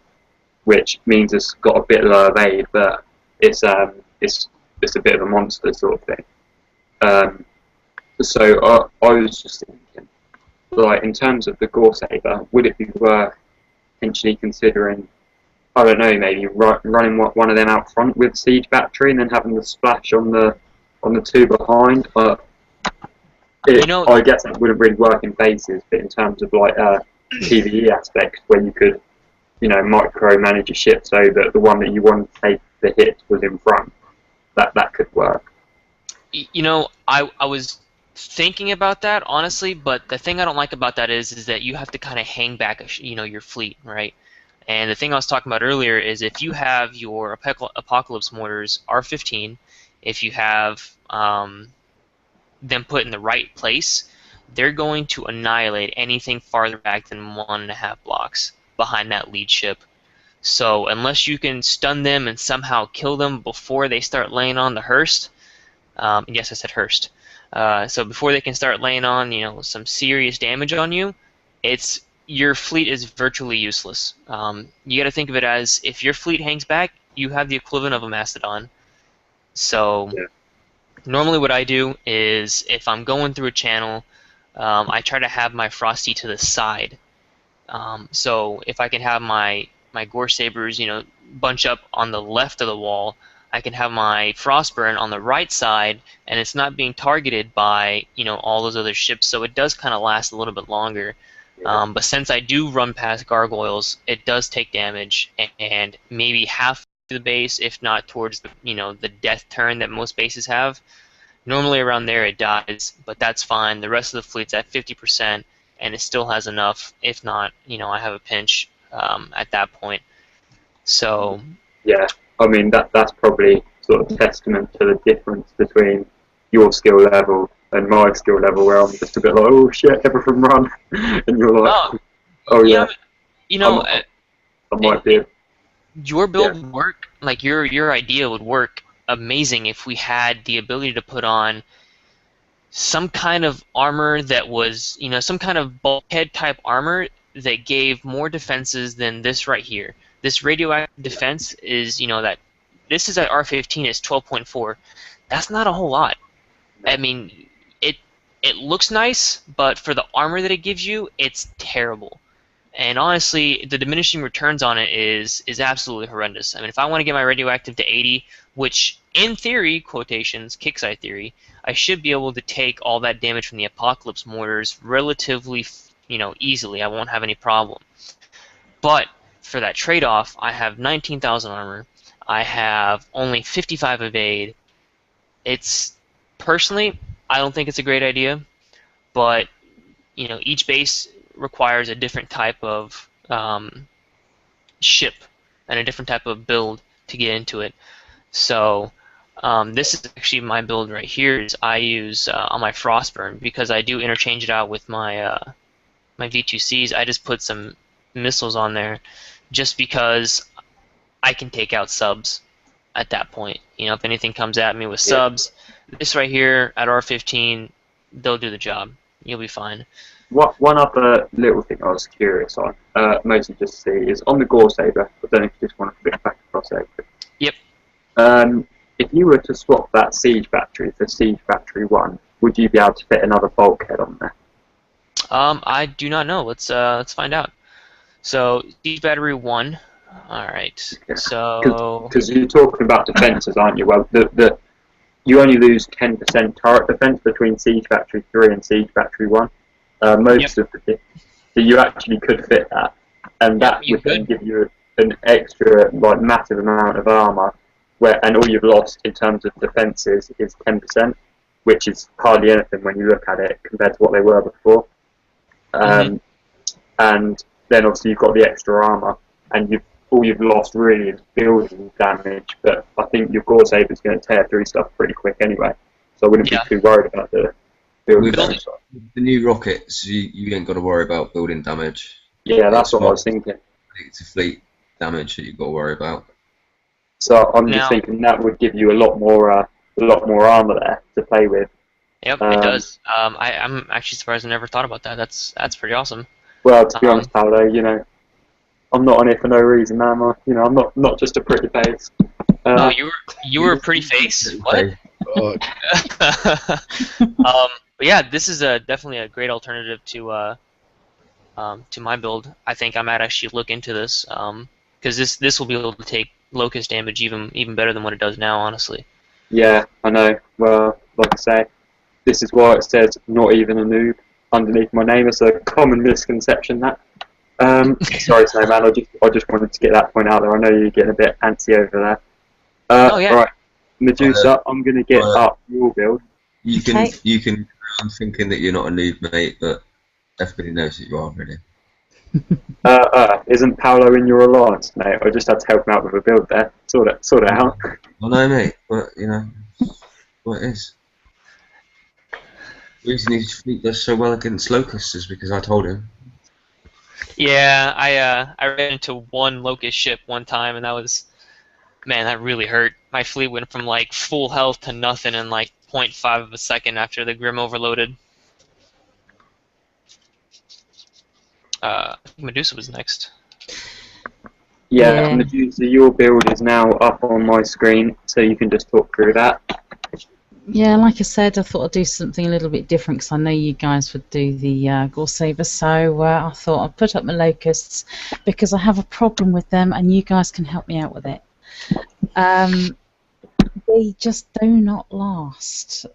which means it's got a bit low evade, but it's a bit of a monster sort of thing. So I was just thinking, like, in terms of the Gore Saber, would it be worth potentially considering, I don't know, maybe running one of them out front with siege battery and then having the splash on the 2 behind? You know, I guess that wouldn't really work in bases, but in terms of like PvE aspects, where you could, you know, micromanage a ship so that the one that you wanted to take the hit was in front, that could work. You know, I was thinking about that honestly, but the thing I don't like about that is that you have to kind of hang back, you know, your fleet, right? And the thing I was talking about earlier is if you have your Apocalypse mortars R15, if you have them put in the right place, they're going to annihilate anything farther back than 1.5 blocks behind that lead ship. So unless you can stun them and somehow kill them before they start laying on the Hearst, yes, I said Hearst. So before they can start laying on, you know, some serious damage on you, your fleet is virtually useless. You got to think of it as if your fleet hangs back, you have the equivalent of a Mastodon. So Yeah. normally what I do is if I'm going through a channel, I try to have my Frosty to the side. So if I can have my Gore Sabers, you know, bunch up on the left of the wall, I can have my Frostburn on the right side, and it's not being targeted by, you know, all those other ships, so it does kind of last a little bit longer. But since I do run past gargoyles, it does take damage, and maybe half the base, if not towards the, you know, the death turn that most bases have. Normally around there it dies, but that's fine. The rest of the fleet's at 50%, and it still has enough. If not, you know, I have a pinch at that point. So Yeah, I mean that's probably sort of testament to the difference between your skill level and my skill level, where I'm just a bit like, oh shit, everything run, and you're like, oh, oh yeah, you know, I might be. your build would work, like your idea would work amazing if we had the ability to put on some kind of armor that was, you know, some kind of bulkhead type armor that gave more defenses than this right here. This radioactive defense is, you know, that this is at R15 is 12.4. That's not a whole lot. I mean, it looks nice, but for the armor that it gives you, it's terrible. And honestly, the diminishing returns on it is absolutely horrendous. I mean, if I want to get my radioactive to 80, which in theory, quotations, kickside theory, I should be able to take all that damage from the Apocalypse mortars relatively, you know, easily. I won't have any problem. But for that trade-off, I have 19,000 armor. I have only 55 evade. It's personally, I don't think it's a great idea, but you know, each base requires a different type of ship and a different type of build to get into it. So this is actually my build right here. Is I use on my Frostburn, because I do interchange it out with my my V2Cs. I just put some missiles on there just because I can take out subs at that point. You know, if anything comes at me with subs, this right here at R15, they'll do the job. You'll be fine. One other little thing I was curious on, mostly just to see, is on the Gore Saber. I don't know if you just want to flip back across there. Yep. If you were to swap that siege battery for siege battery 1, would you be able to fit another bulkhead on there? I do not know. Let's find out. So siege battery 1. All right. Yeah. So because you're talking about defences, aren't you? Well, you only lose 10% turret defence between siege battery 3 and siege battery 1. Most of the so you actually could fit that, and that would then give you an extra, like, massive amount of armour, and all you've lost in terms of defences is 10%, which is hardly anything when you look at it compared to what they were before. And then obviously you've got the extra armour, and all you've lost really is building damage. But I think your Gore Saber is going to tear through stuff pretty quick anyway, so I wouldn't be too worried about the building damage. The new rockets, you ain't got to worry about building damage. Yeah, that's what I was thinking. It's a fleet damage that you've got to worry about. So I'm just thinking that would give you a lot more armor there to play with. Yep, it does. I'm actually surprised I never thought about that. That's pretty awesome. Well, to be honest, Paolo, you know, I'm not on it for no reason, am I? You know, I'm not just a pretty face. Oh, you were a pretty face? What? But yeah, this is definitely a great alternative to my build. I think I might actually look into this because this will be able to take locust damage even better than what it does now, honestly. Yeah, I know. Well, like I say, this is why it says not even a noob underneath my name. It's a common misconception that. Sorry, Snowman. I just wanted to get that point out there. I know you're getting a bit antsy over there. Oh yeah. Right. Medusa, I'm going to get up your build. You can, Okay. you can. I'm thinking that you're not a noob, mate, but everybody knows that you are, really. Isn't Paolo in your alliance, mate? I just had to help him out with a build there. Sort it out. Well, no, mate, but you know what it is. The reason his fleet does so well against locusts is because I told him. Yeah, I ran into one locust ship one time, and that really hurt. My fleet went from like full health to nothing in like 0.5 of a second after the Grim overloaded. I think Medusa was next. Yeah, Yeah. Medusa, your build is now up on my screen, so you can just talk through that. Yeah, like I said, I thought I'd do something a little bit different because I know you guys would do the Gore Saber, so I thought I'd put up my locusts because I have a problem with them and you guys can help me out with it. They just do not last.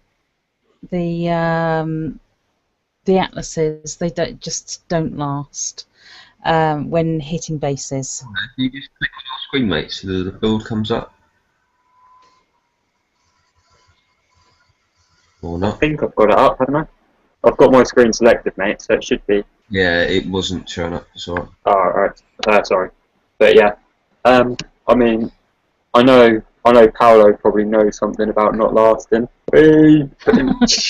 The atlases, they don't last when hitting bases. You just click on your screen, mate, so the build comes up. Or I not. think I've got it up, haven't I? I've got my screen selected, mate, so it should be. Yeah, it wasn't showing up, so. Oh, right. Sorry. But yeah, I mean, I know Paolo probably knows something about not lasting.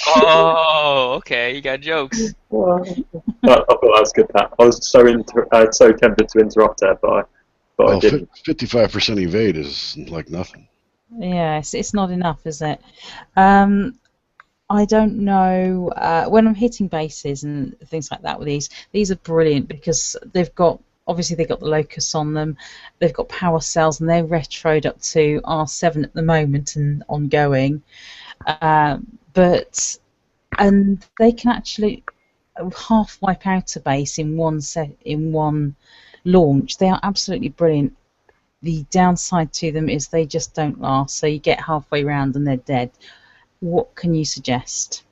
Oh, okay, you got jokes. I thought that was good. That I was so tempted to interrupt her, but I Well, didn't. 55% evade is like nothing. Yeah, it's not enough, is it? I don't know. When I'm hitting bases and things like that with these are brilliant because obviously they've got the locusts on them, they've got power cells, and they're retroed up to R7 at the moment and ongoing. But they can actually half wipe out a base in one launch. They are absolutely brilliant. The downside to them is they just don't last. So you get halfway round and they're dead. What can you suggest?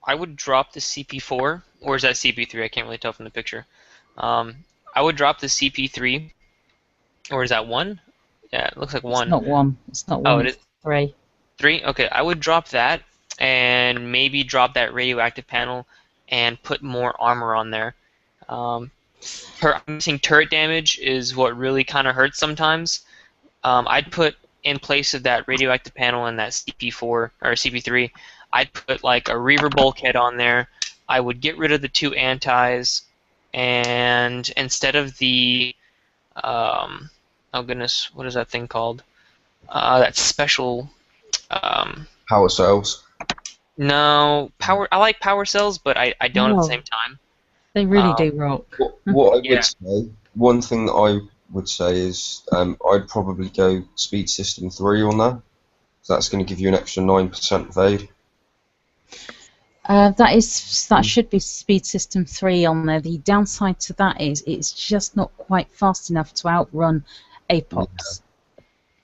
I would drop the CP4, or is that CP3? I can't really tell from the picture. I would drop the CP3, or is that one? Yeah, it looks like one. It's not one. It's not Oh, one. it It's is 3. 3? Okay, I would drop that, and maybe drop that radioactive panel, and put more armor on there. Missing turret damage is what really kind of hurts sometimes. I'd put in place of that radioactive panel and that CP4 or CP3, I'd put like a Reaver bulkhead on there. I would get rid of the 2 antis, and instead of the oh goodness, what is that thing called? That special. Power cells. No, power. I like power cells, but I don't at the Oh. same time. They really do rock. What I Yeah. would say, one thing that I would say is I'd probably go speed system 3 on there. So that's going to give you an extra 9% evade. That should be speed system 3 on there. The downside to that is it's just not quite fast enough to outrun APOCs.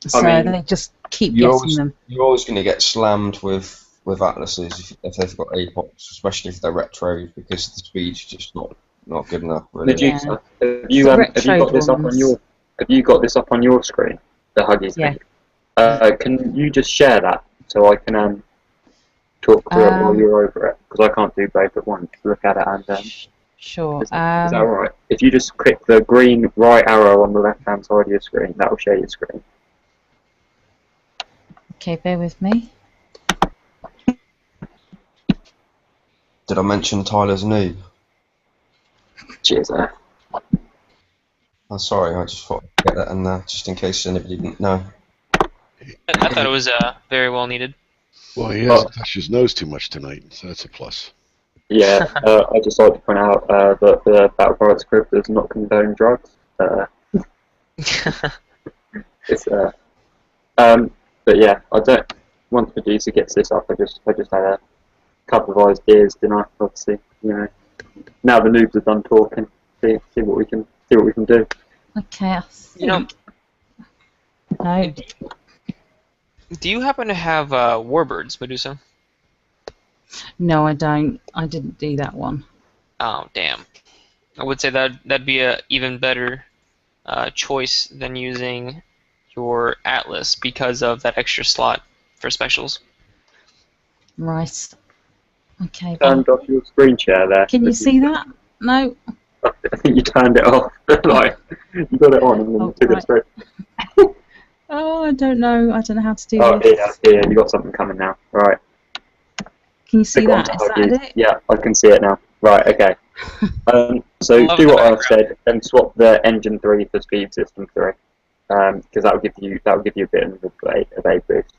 So they just keep getting them. You're always going to get slammed with atlases if they've got APOCs, especially if they're retroed, because the speed's just not good enough. Really. Medusa, have you got this up on your? Have you got this up on your screen? The Huggies thing. Can you just share that so I can talk through it while you're over it? Because I can't do both at once. Look at it and. Sure. Is that alright? If you just click the green right arrow on the left hand side of your screen, that will share your screen. Okay, bear with me. Did I mention Tyler's noob? Cheers, Oh, sorry, I just thought I'd get that in there, just in case anybody didn't know. I thought it was very well needed. Well, he hasn't touched his nose too much tonight, so that's a plus. Yeah, I'd just like to point out that the Battle Products Group does not condone drugs. It's but yeah, I don't. Once Medusa gets this up, I just had a couple of ideas, didn't I? Obviously, now the noobs are done talking. See what we can do. Okay, I think. No. Do you happen to have warbirds, Medusa? No, I don't. I didn't do that one. Oh, damn. I would say that'd be a even better choice than using your Atlas because of that extra slot. for specials. Right. Okay. Then. Turned off your screen share there. Can you see that? No. I think you turned it off. Like you got it on and then Oh, you took right. it straight. Oh, I don't know. I don't know how to do Oh, this. here, you got something coming now. Right. Can you see Click on that? to Is that Huggies. it? Yeah, I can see it now. Right, okay. So Love do the what I've background. said and swap the engine 3 for speed system 3. Because that will give you a bit of a boost.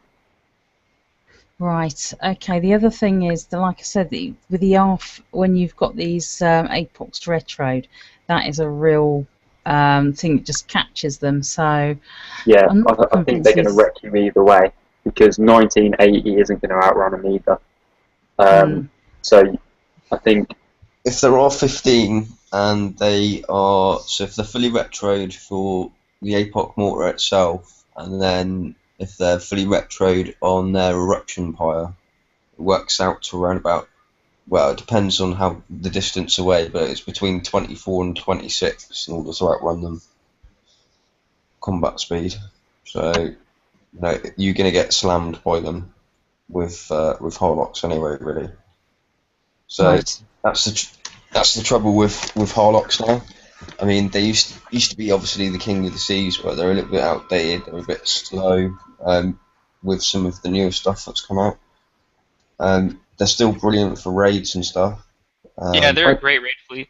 Right. Okay. The other thing is that, like I said, with the ARF, when you've got these Apox Retro, that is a real thing that just catches them. So Yeah, I'm not I think they're going to convinced wreck you either way because 1980 isn't going to outrun them either. So I think If there are 15 and they are, so if they're fully retroed for the APOC mortar itself, and then if they're fully retroed on their eruption pyre, it works out to around about, well, it depends on how the distance away, but it's between 24 and 26 in order to outrun them combat speed. So, you know, you're going to get slammed by them with Harlocks anyway, really. So right. that's the trouble with Harlocks now. I mean, they used to be obviously the king of the seas, but they're a little bit outdated. They're a bit slow with some of the newer stuff that's come out. They're still brilliant for raids and stuff. Yeah, they're a great raid fleet.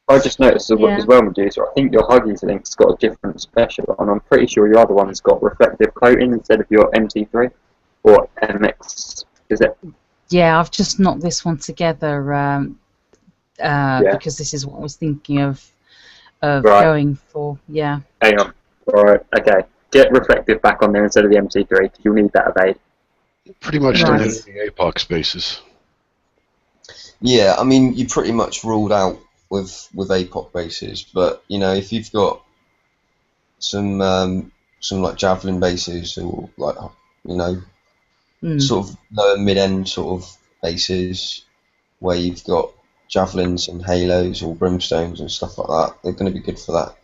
I just noticed Yeah. as well, Medusa. I think your Huggies link's got a different special, and I'm pretty sure your other one's got reflective coating instead of your MT3 or MX. Is it? Yeah, I've just knocked this one together Yeah. because this is what I was thinking of Right. going for. Yeah. Hang on. Alright, okay. Get reflective back on there instead of the MT3 because you'll need that evade. Pretty much Right. don't hit any APOC spaces. Yeah, I mean, you pretty much ruled out with APOC bases, but you know, if you've got some like javelin bases or like sort of lower mid-end sort of bases where you've got javelins and halos or brimstones and stuff like that, they're going to be good for that.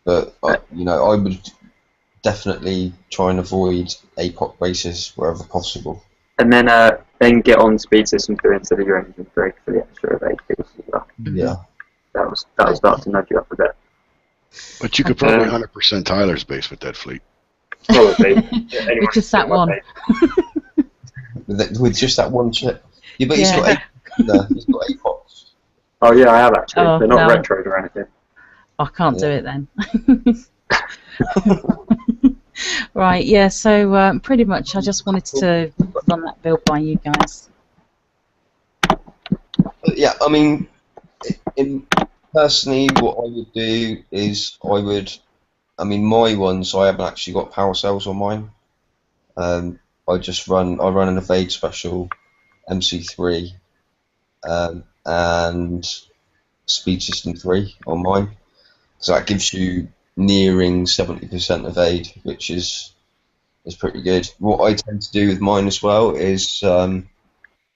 But I would definitely try and avoid APOC bases wherever possible. And then get on speed system 3 instead of your engine 3 for the extra evade boost as well. Yeah. That'll start to nudge you up a bit. But you could probably 100% Tyler's base with that fleet. Probably. With just that one. With just that one chip. Yeah, but he's Yeah. got he's got APOCs. Oh yeah, I have actually. Oh, They're not no. retroed or anything. I can't do it then. Right, yeah, so pretty much I just wanted to run that build by you guys. But yeah, I mean, personally, what I would do is my ones, I haven't actually got power cells on mine. I run an evade special, MC3, and speed system 3 on mine. So that gives you nearing 70% evade, which is pretty good. What I tend to do with mine as well is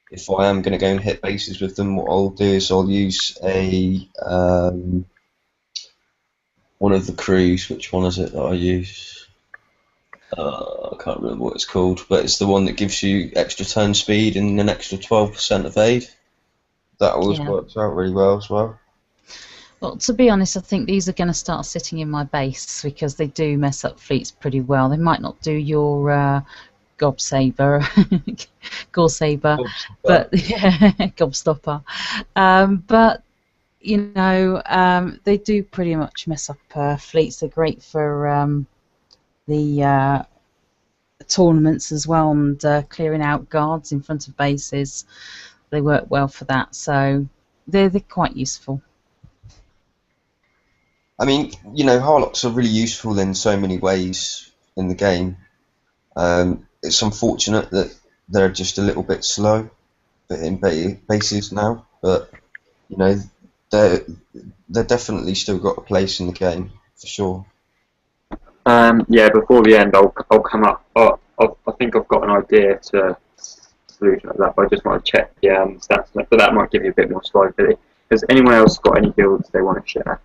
if I am going to go and hit bases with them, what I'll do is I'll use one of the crews. Which one is it that I use? I can't remember what it's called, but it's the one that gives you extra turn speed and an extra 12% evade. That always works out really well as well. Well, to be honest, I think these are going to start sitting in my base because they do mess up fleets pretty well. They might not do your Gobsaber, Gorsaber, but yeah, Gobstopper. But you know, they do pretty much mess up fleets. They're great for the tournaments as well, and clearing out guards in front of bases. They work well for that, so they're quite useful. I mean, you know, Harlocks are really useful in so many ways in the game. It's unfortunate that they're just a little bit slow in bases now, but you know, they're definitely still got a place in the game for sure. Yeah, before the end, I'll come up. I think I've got an idea to solution like that, but I just want to check the stats. But that might give you a bit more survivability. Has anyone else got any builds they want to share?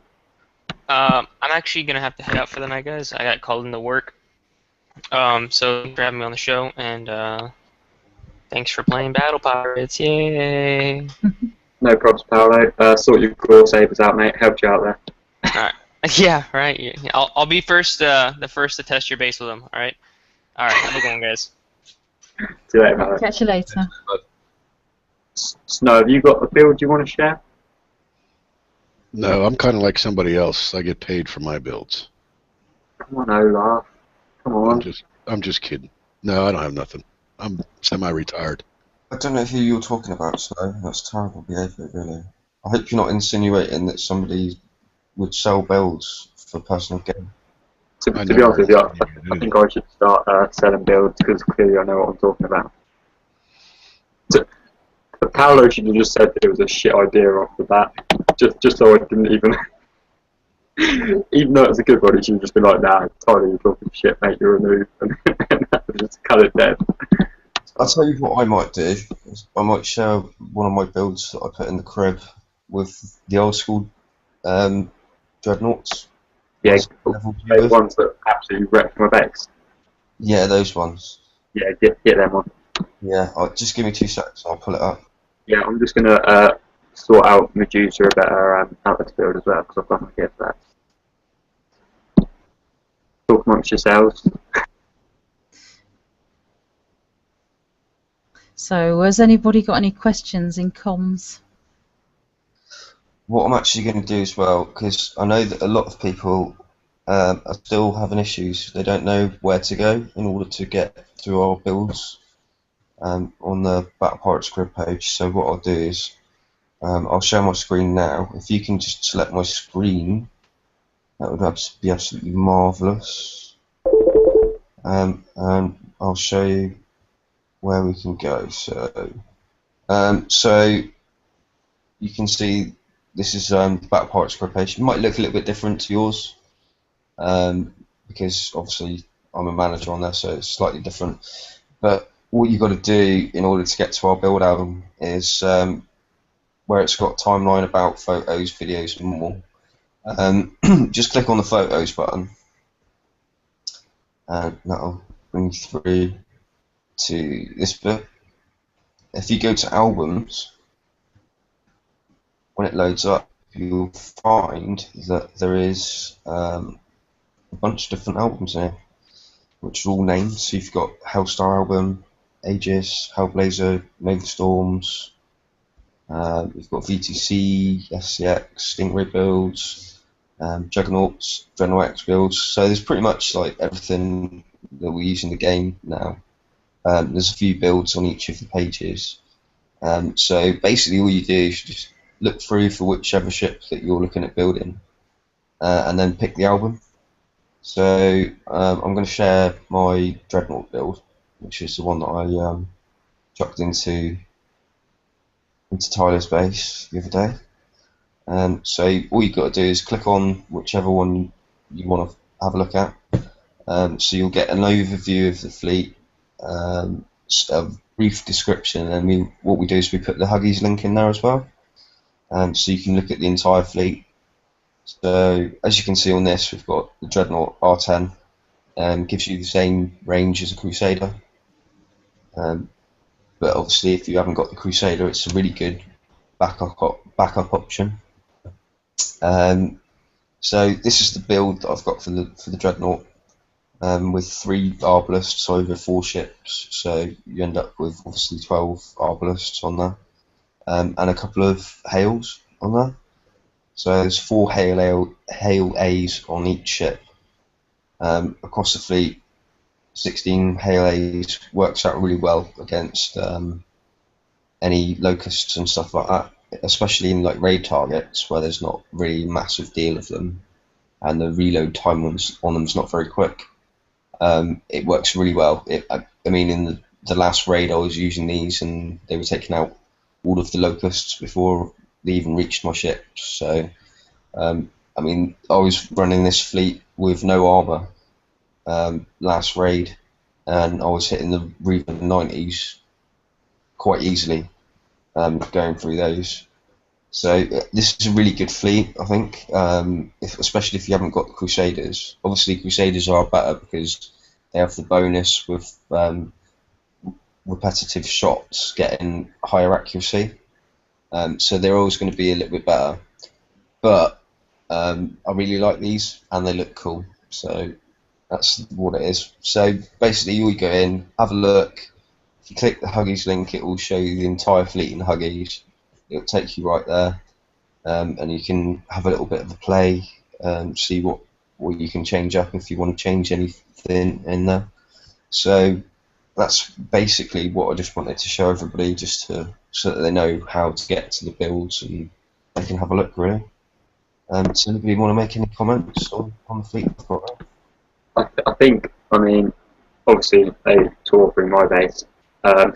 I'm actually gonna have to head out for the night, guys. I got called into work. So thanks for having me on the show, and Thanks for playing Battle Pirates. Yay! No props, Paolo. Sort your core sabers out, mate. Helped you out there. Alright. Yeah, right. Yeah. I'll be the first to test your base with them. Alright? Alright, have a good one, guys. See you later, mate. Catch you later. Snow, have you got a build you want to share? No, I'm kind of like somebody else. I get paid for my builds. Come on, Olaf. Come on. I'm just kidding. No, I don't have nothing. I'm semi-retired. I don't know who you're talking about, so that's terrible behaviour, really. I hope you're not insinuating that somebody would sell builds for personal gain. To be honest with you, I think I should start selling builds because clearly I know what I'm talking about. But Paolo should have just said it was a shit idea off the bat, just so I didn't even. Even though it's a good one, he should just be like, "Nah, Tyler, you're talking shit, mate. You're removed," and just cut it dead. I'll tell you what I might do. I might share one of my builds that I put in the crib with the old school dreadnoughts. Yeah, Level those ones that absolutely wrecked my base. Yeah, those ones. Yeah, get them on. Yeah, just give me 2 seconds. I'll pull it up. Yeah, I'm just gonna sort out Medusa a better outlet build as well because I've got my gear for that. Talk amongst yourselves. So, has anybody got any questions in comms? What I'm actually going to do as well, because I know that a lot of people are still having issues. They don't know where to go in order to get through our builds on the Battle Pirates grid page. So what I'll do is I'll share my screen now. If you can just select my screen, that would be absolutely marvellous. And I'll show you where we can go. So you can see this is the Battle Pirates grid page. It might look a little bit different to yours because obviously I'm a manager on there, so it's slightly different. But what you've got to do in order to get to our build album is where it's got timeline, about, photos, videos, and more. Just click on the photos button, and that'll bring you through to this bit. If you go to albums, when it loads up, you'll find that there is a bunch of different albums here, which are all named. So you've got Hellstar album, Aegis, Hellblazer, Nova Storms. You've got VTC, SCX, Stingray builds, Juggernauts, Dreadnought X builds. So there's pretty much like everything that we use in the game now. There's a few builds on each of the pages. So basically all you do is just look through for whichever ship that you're looking at building, and then pick the album. So I'm going to share my Dreadnought build, which is the one that I chucked into Tyler's base the other day. So all you've got to do is click on whichever one you want to have a look at. So you'll get an overview of the fleet, a brief description, and what we do is we put the Huggies link in there as well, so you can look at the entire fleet. So as you can see on this, we've got the Dreadnought R10, gives you the same range as a Crusader. But obviously, if you haven't got the Crusader, it's a really good backup option. So this is the build that I've got for the Dreadnought, with 3 Arbalists over 4 ships. So you end up with obviously 12 Arbalists on there, and a couple of Hails on there. So there's 4 Hail A's on each ship. Across the fleet, 16 Hail A's works out really well against any locusts and stuff like that, especially in like raid targets where there's not really a massive deal of them, and the reload time on them is not very quick. It works really well. I mean, in the last raid I was using these, and they were taking out all of the locusts before they even reached my ship. So, I mean, I was running this fleet with no armor last raid, and I was hitting the Reaver 90s quite easily, going through those. So this is a really good fleet, I think, especially if you haven't got the Crusaders. Obviously, Crusaders are better because they have the bonus with repetitive shots getting higher accuracy. So they're always going to be a little bit better. But I really like these, and they look cool. So that's what it is. So basically, you go in, have a look. If you click the Huggies link, it will show you the entire fleet in Huggies. It'll take you right there, and you can have a little bit of a play, see what you can change up if you want to change anything in there. So that's basically what I just wanted to show everybody, just so that they know how to get to the builds and they can have a look, really. Does anybody want to make any comments on the fleet I've got there? I think, I mean, obviously they tore through my base. I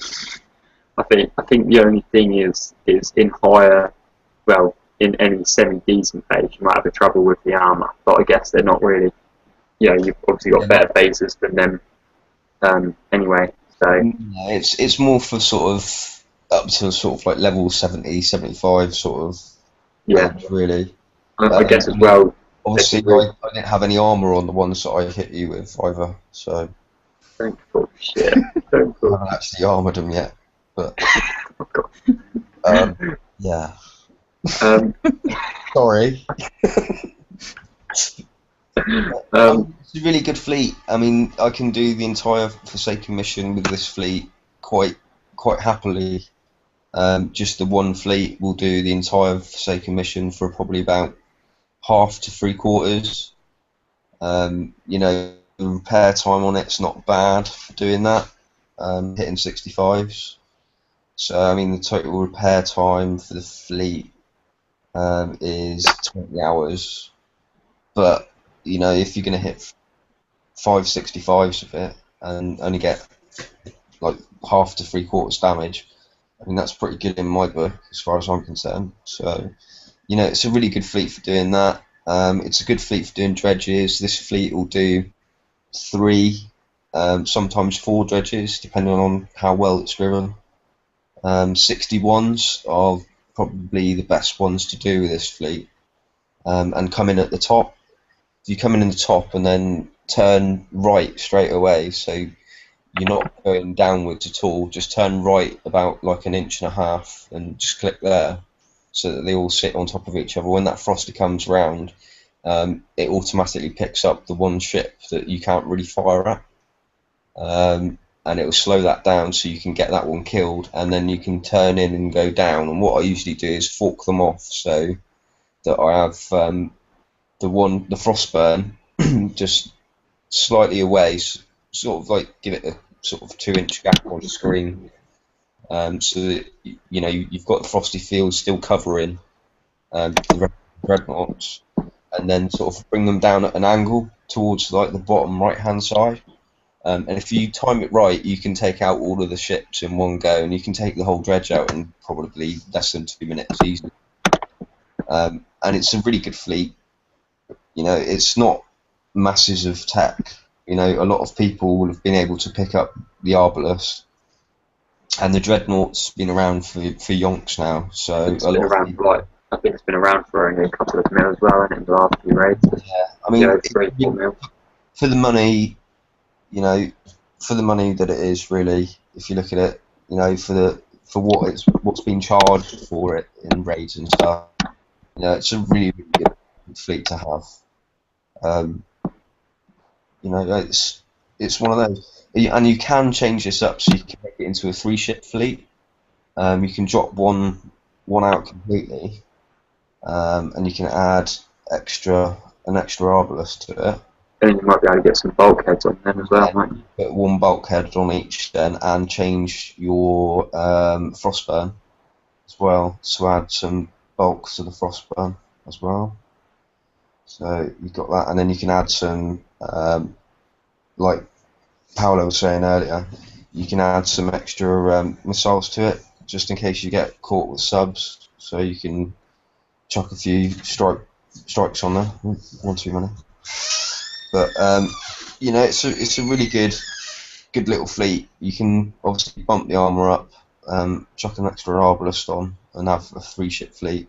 think the only thing is in higher, well, in any semi-decent base, you might have a trouble with the armour, but I guess they're not really, you've obviously got better bases than them anyway, so. It's more for sort of up to sort of like level 70, 75 sort of builds, really. I guess as well. Obviously, I didn't have any armour on the ones that I hit you with either, so. Don't talk shit. I haven't actually armoured them yet, but. Yeah. Sorry. It's a really good fleet. I mean, I can do the entire Forsaken mission with this fleet quite happily. Just the one fleet will do the entire Forsaken mission for probably about half to 3/4. The repair time on it's not bad for doing that, hitting 65s. So I mean the total repair time for the fleet is 20 hours. But if you're going to hit 565s with it and only get like half to 3/4 damage, I mean that's pretty good in my book as far as I'm concerned. So it's a really good fleet for doing that. It's a good fleet for doing dredges. This fleet will do 3, sometimes 4 dredges, depending on how well it's driven. 61s are probably the best ones to do with this fleet, and come in at the top. If you come in the top and then turn right straight away, so you're not going downwards at all, just turn right about like 1.5 inches and just click there, so that they all sit on top of each other. When that Frosty comes round, it automatically picks up the one ship that you can't really fire at, and it will slow that down so you can get that one killed, and then you can turn in and go down. And what I usually do is fork them off so that I have the Frostburn just slightly away, sort of like give it a sort of 2-inch gap on the screen, so that you've got the Frosty field still covering the dreadnoughts, and then sort of bring them down at an angle towards like the bottom right hand side. And if you time it right, you can take out all of the ships in one go, and you can take the whole dredge out in probably less than 2 minutes easily. And it's a really good fleet. It's not masses of tech. A lot of people will have been able to pick up the Arbalest, and the Dreadnought's been around for yonks now. So I think it's been around for only a couple of mil as well, and in the last few raids. Yeah, I mean, it's 3-4 mil. For the money, for the money that it is, really, if you look at it, for what's been charged for it in raids and stuff, it's a really, really good fleet to have. It's one of those, and you can change this up so you can make it into a 3-ship fleet. You can drop one out completely, and you can add an extra Arbalest to it. Then you might be able to get some bulkheads on them as well, might you? Put one bulkhead on each then, and change your Frostburn as well, so add some bulk to the Frostburn as well. So you've got that, and then you can add some, like Paolo was saying earlier, you can add some extra missiles to it, just in case you get caught with subs, so you can chuck a few strikes on there, one too many. But it's a really good little fleet. You can obviously bump the armour up, chuck an extra Arbalest on, and have a 3-ship fleet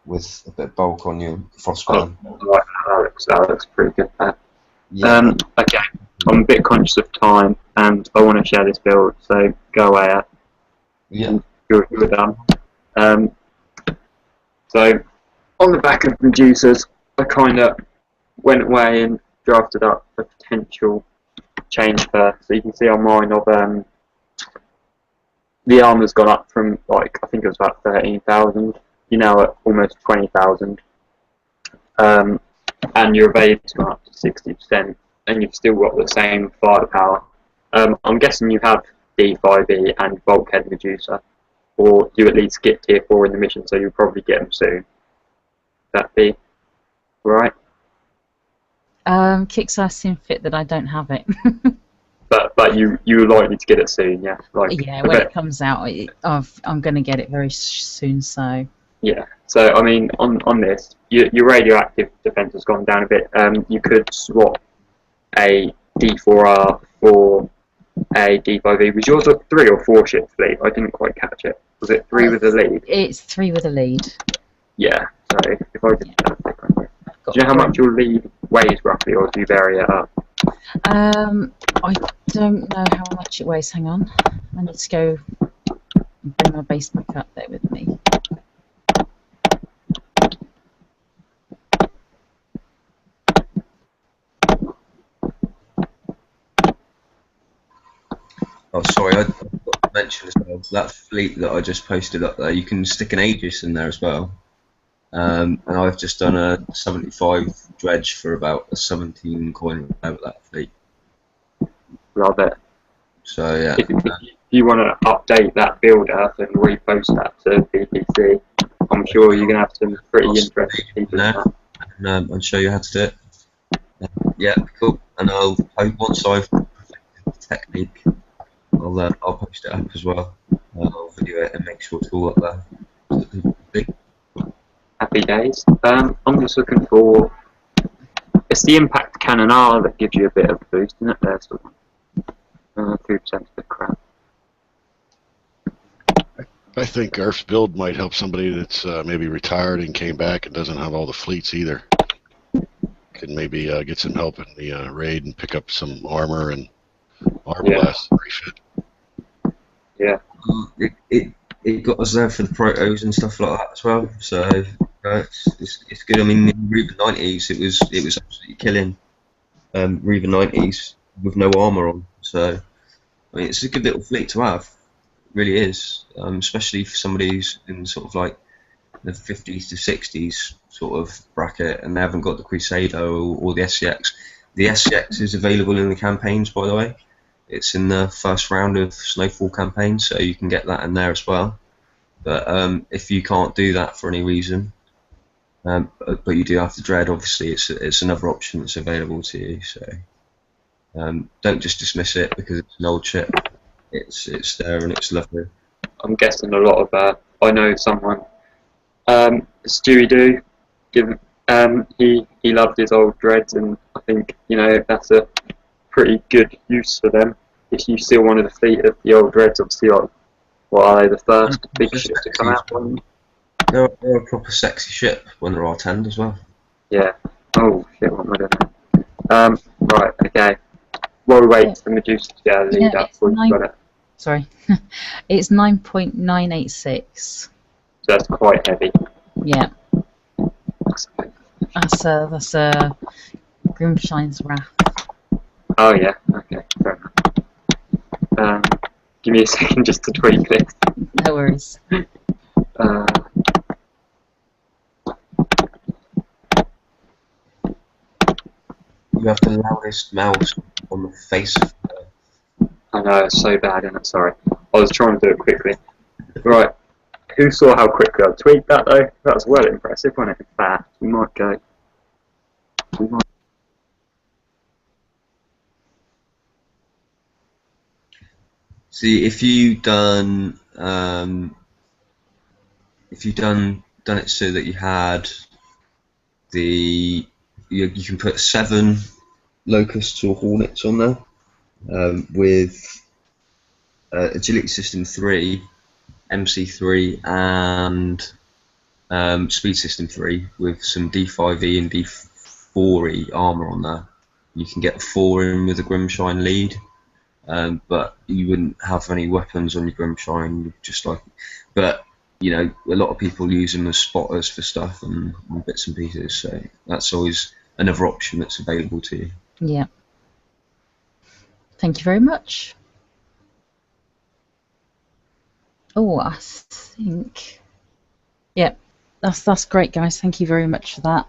with a bit of bulk on your Frostburn. That looks pretty good. There. Yeah. Okay. I'm a bit conscious of time, and I want to share this build, so go away. Yeah. You're done. So on the back of Medusas, I kind of went away and drafted up a potential change first. So you can see on mine of the armor's gone up from, like, I think it was about 13,000. You're now at almost 20,000. And your evade's gone up to 60%, and you've still got the same firepower. I'm guessing you have D5E and Bulkhead Medusa, or you at least get tier 4 in the mission, so you'll probably get them soon. That be right? Kickstarter seemed fit that I don't have it. But you're likely to get it soon, yeah. Like, Yeah, when it comes out, I'm going to get it very soon. So yeah. So I mean, on this, your radioactive defense has gone down a bit. You could swap a D4R for a D5E. Was yours a 3 or 4 ship fleet? I didn't quite catch it. Was it 3 with a lead? it's 3 with a lead. Yeah. So if I did that, do Got you know how three. much your lead weighs roughly, or do you vary it up? I don't know how much it weighs. Hang on, I need to go bring my base back up there with me. Oh, sorry, I forgot to mention as well, that fleet that I just posted up there, you can stick an Aegis in there as well. And I've just done a 75 dredge for about a 17 coin out of that fleet. Love it. So yeah, If you want to update that build up and repost that to BPC, I'm sure you're going to have some pretty interesting people in that. and show you how to do it. Yeah, cool. And once I've perfected the technique, I'll post it up as well. I'll video it and make sure it's all up there. So that people can see. Happy days. I'm just looking for. It's the impact cannon R that gives you a bit of a boost, isn't it? There, so 3% of the crap. I think Garf's build might help somebody that's maybe retired and came back and doesn't have all the fleets either. Can maybe get some help in the raid and pick up some armor and armor blast refit. Yeah. It got us there for the protos and stuff like that as well. So it's good. I mean, in Reaver 90s, it was absolutely killing Reaver 90s with no armor on. So I mean, it's a good little fleet to have. It really is, especially for somebody who's in sort of like the 50s to 60s sort of bracket, and they haven't got the Crusader or the SCX. The SCX is available in the campaigns, by the way. It's in the first round of Snowfall campaign, so you can get that in there as well. But if you can't do that for any reason, but you do have to dread, obviously it's another option that's available to you. So don't just dismiss it because it's an old chip. It's there and it's lovely. I'm guessing a lot of. I know someone. Stewie Doo. He loved his old dreads, and I think that's a pretty good use for them. If you still wanted a fleet of the old dreads, obviously, like, what are they, the first big ship to come out? They're a proper sexy ship when they're R10 as well. Yeah. Oh shit! What am I doing? Right. Okay. While we wait for Medusa to get a lead up, we've got it. Sorry, it's 9.986. So that's quite heavy. Yeah. That's Grimshine's Wrath. Oh yeah. Okay. Fair enough. Give me a second just to tweak this. No worries. You have the loudest mouse on the face of the earth. I know, it's so bad, isn't it? Sorry. I was trying to do it quickly. Right. Who saw how quickly I tweaked that though? That was well impressive, wasn't it? Fast. We might go. See, if you done it so that you had you can put 7 locusts or hornets on there with agility system 3, MC3, and speed system 3 with some D5E and D4E armor on there. You can get 4 in with a Grimshine lead, but you wouldn't have any weapons on your Grimshine. Just like, but you know, a lot of people use them as spotters for stuff and bits and pieces. So that's always another option that's available to you. Yeah. Thank you very much. Oh, I think. Yeah, that's great, guys. Thank you very much for that.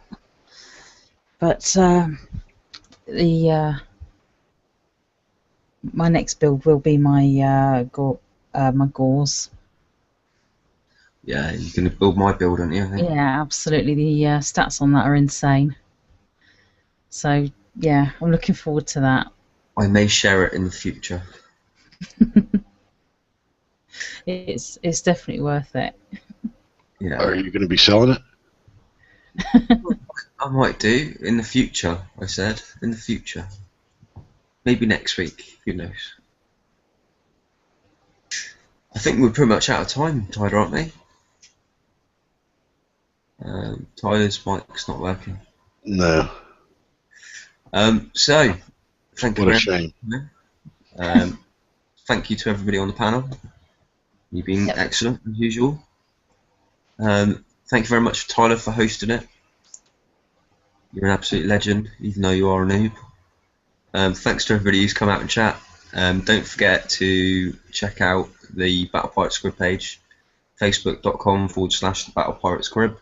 But my next build will be my my gauze. Yeah, you're going to build my build, aren't you? I think? Yeah, absolutely. The stats on that are insane. So yeah, I'm looking forward to that. I may share it in the future. It's definitely worth it. Yeah. Are you going to be selling it? I might do in the future. I said in the future. Maybe next week. Who knows? I think we're pretty much out of time, Tyler, aren't we? Tyler's mic's not working. No. So, thank you What a very much. shame. Thank you to everybody on the panel. You've been Yep. excellent as usual. Thank you very much, Tyler, for hosting it. You're an absolute legend, even though you are a noob. Thanks to everybody who's come out and chat. Don't forget to check out the Battle Pirates Crib page, facebook.com/the Battle Pirates Crib.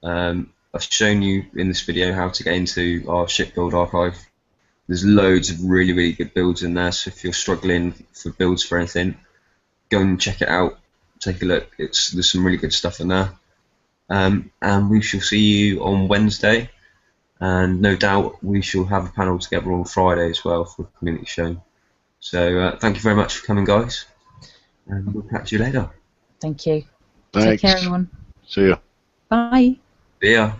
I've shown you in this video how to get into our ship build archive. There's loads of really, really good builds in there, so if you're struggling for builds for anything, go and check it out, take a look. There's some really good stuff in there. And we shall see you on Wednesday, and no doubt we shall have a panel together on Friday as well for a community show. So thank you very much for coming, guys, and we'll catch you later. Thank you. Thanks. Take care, everyone. See ya. Bye. See ya.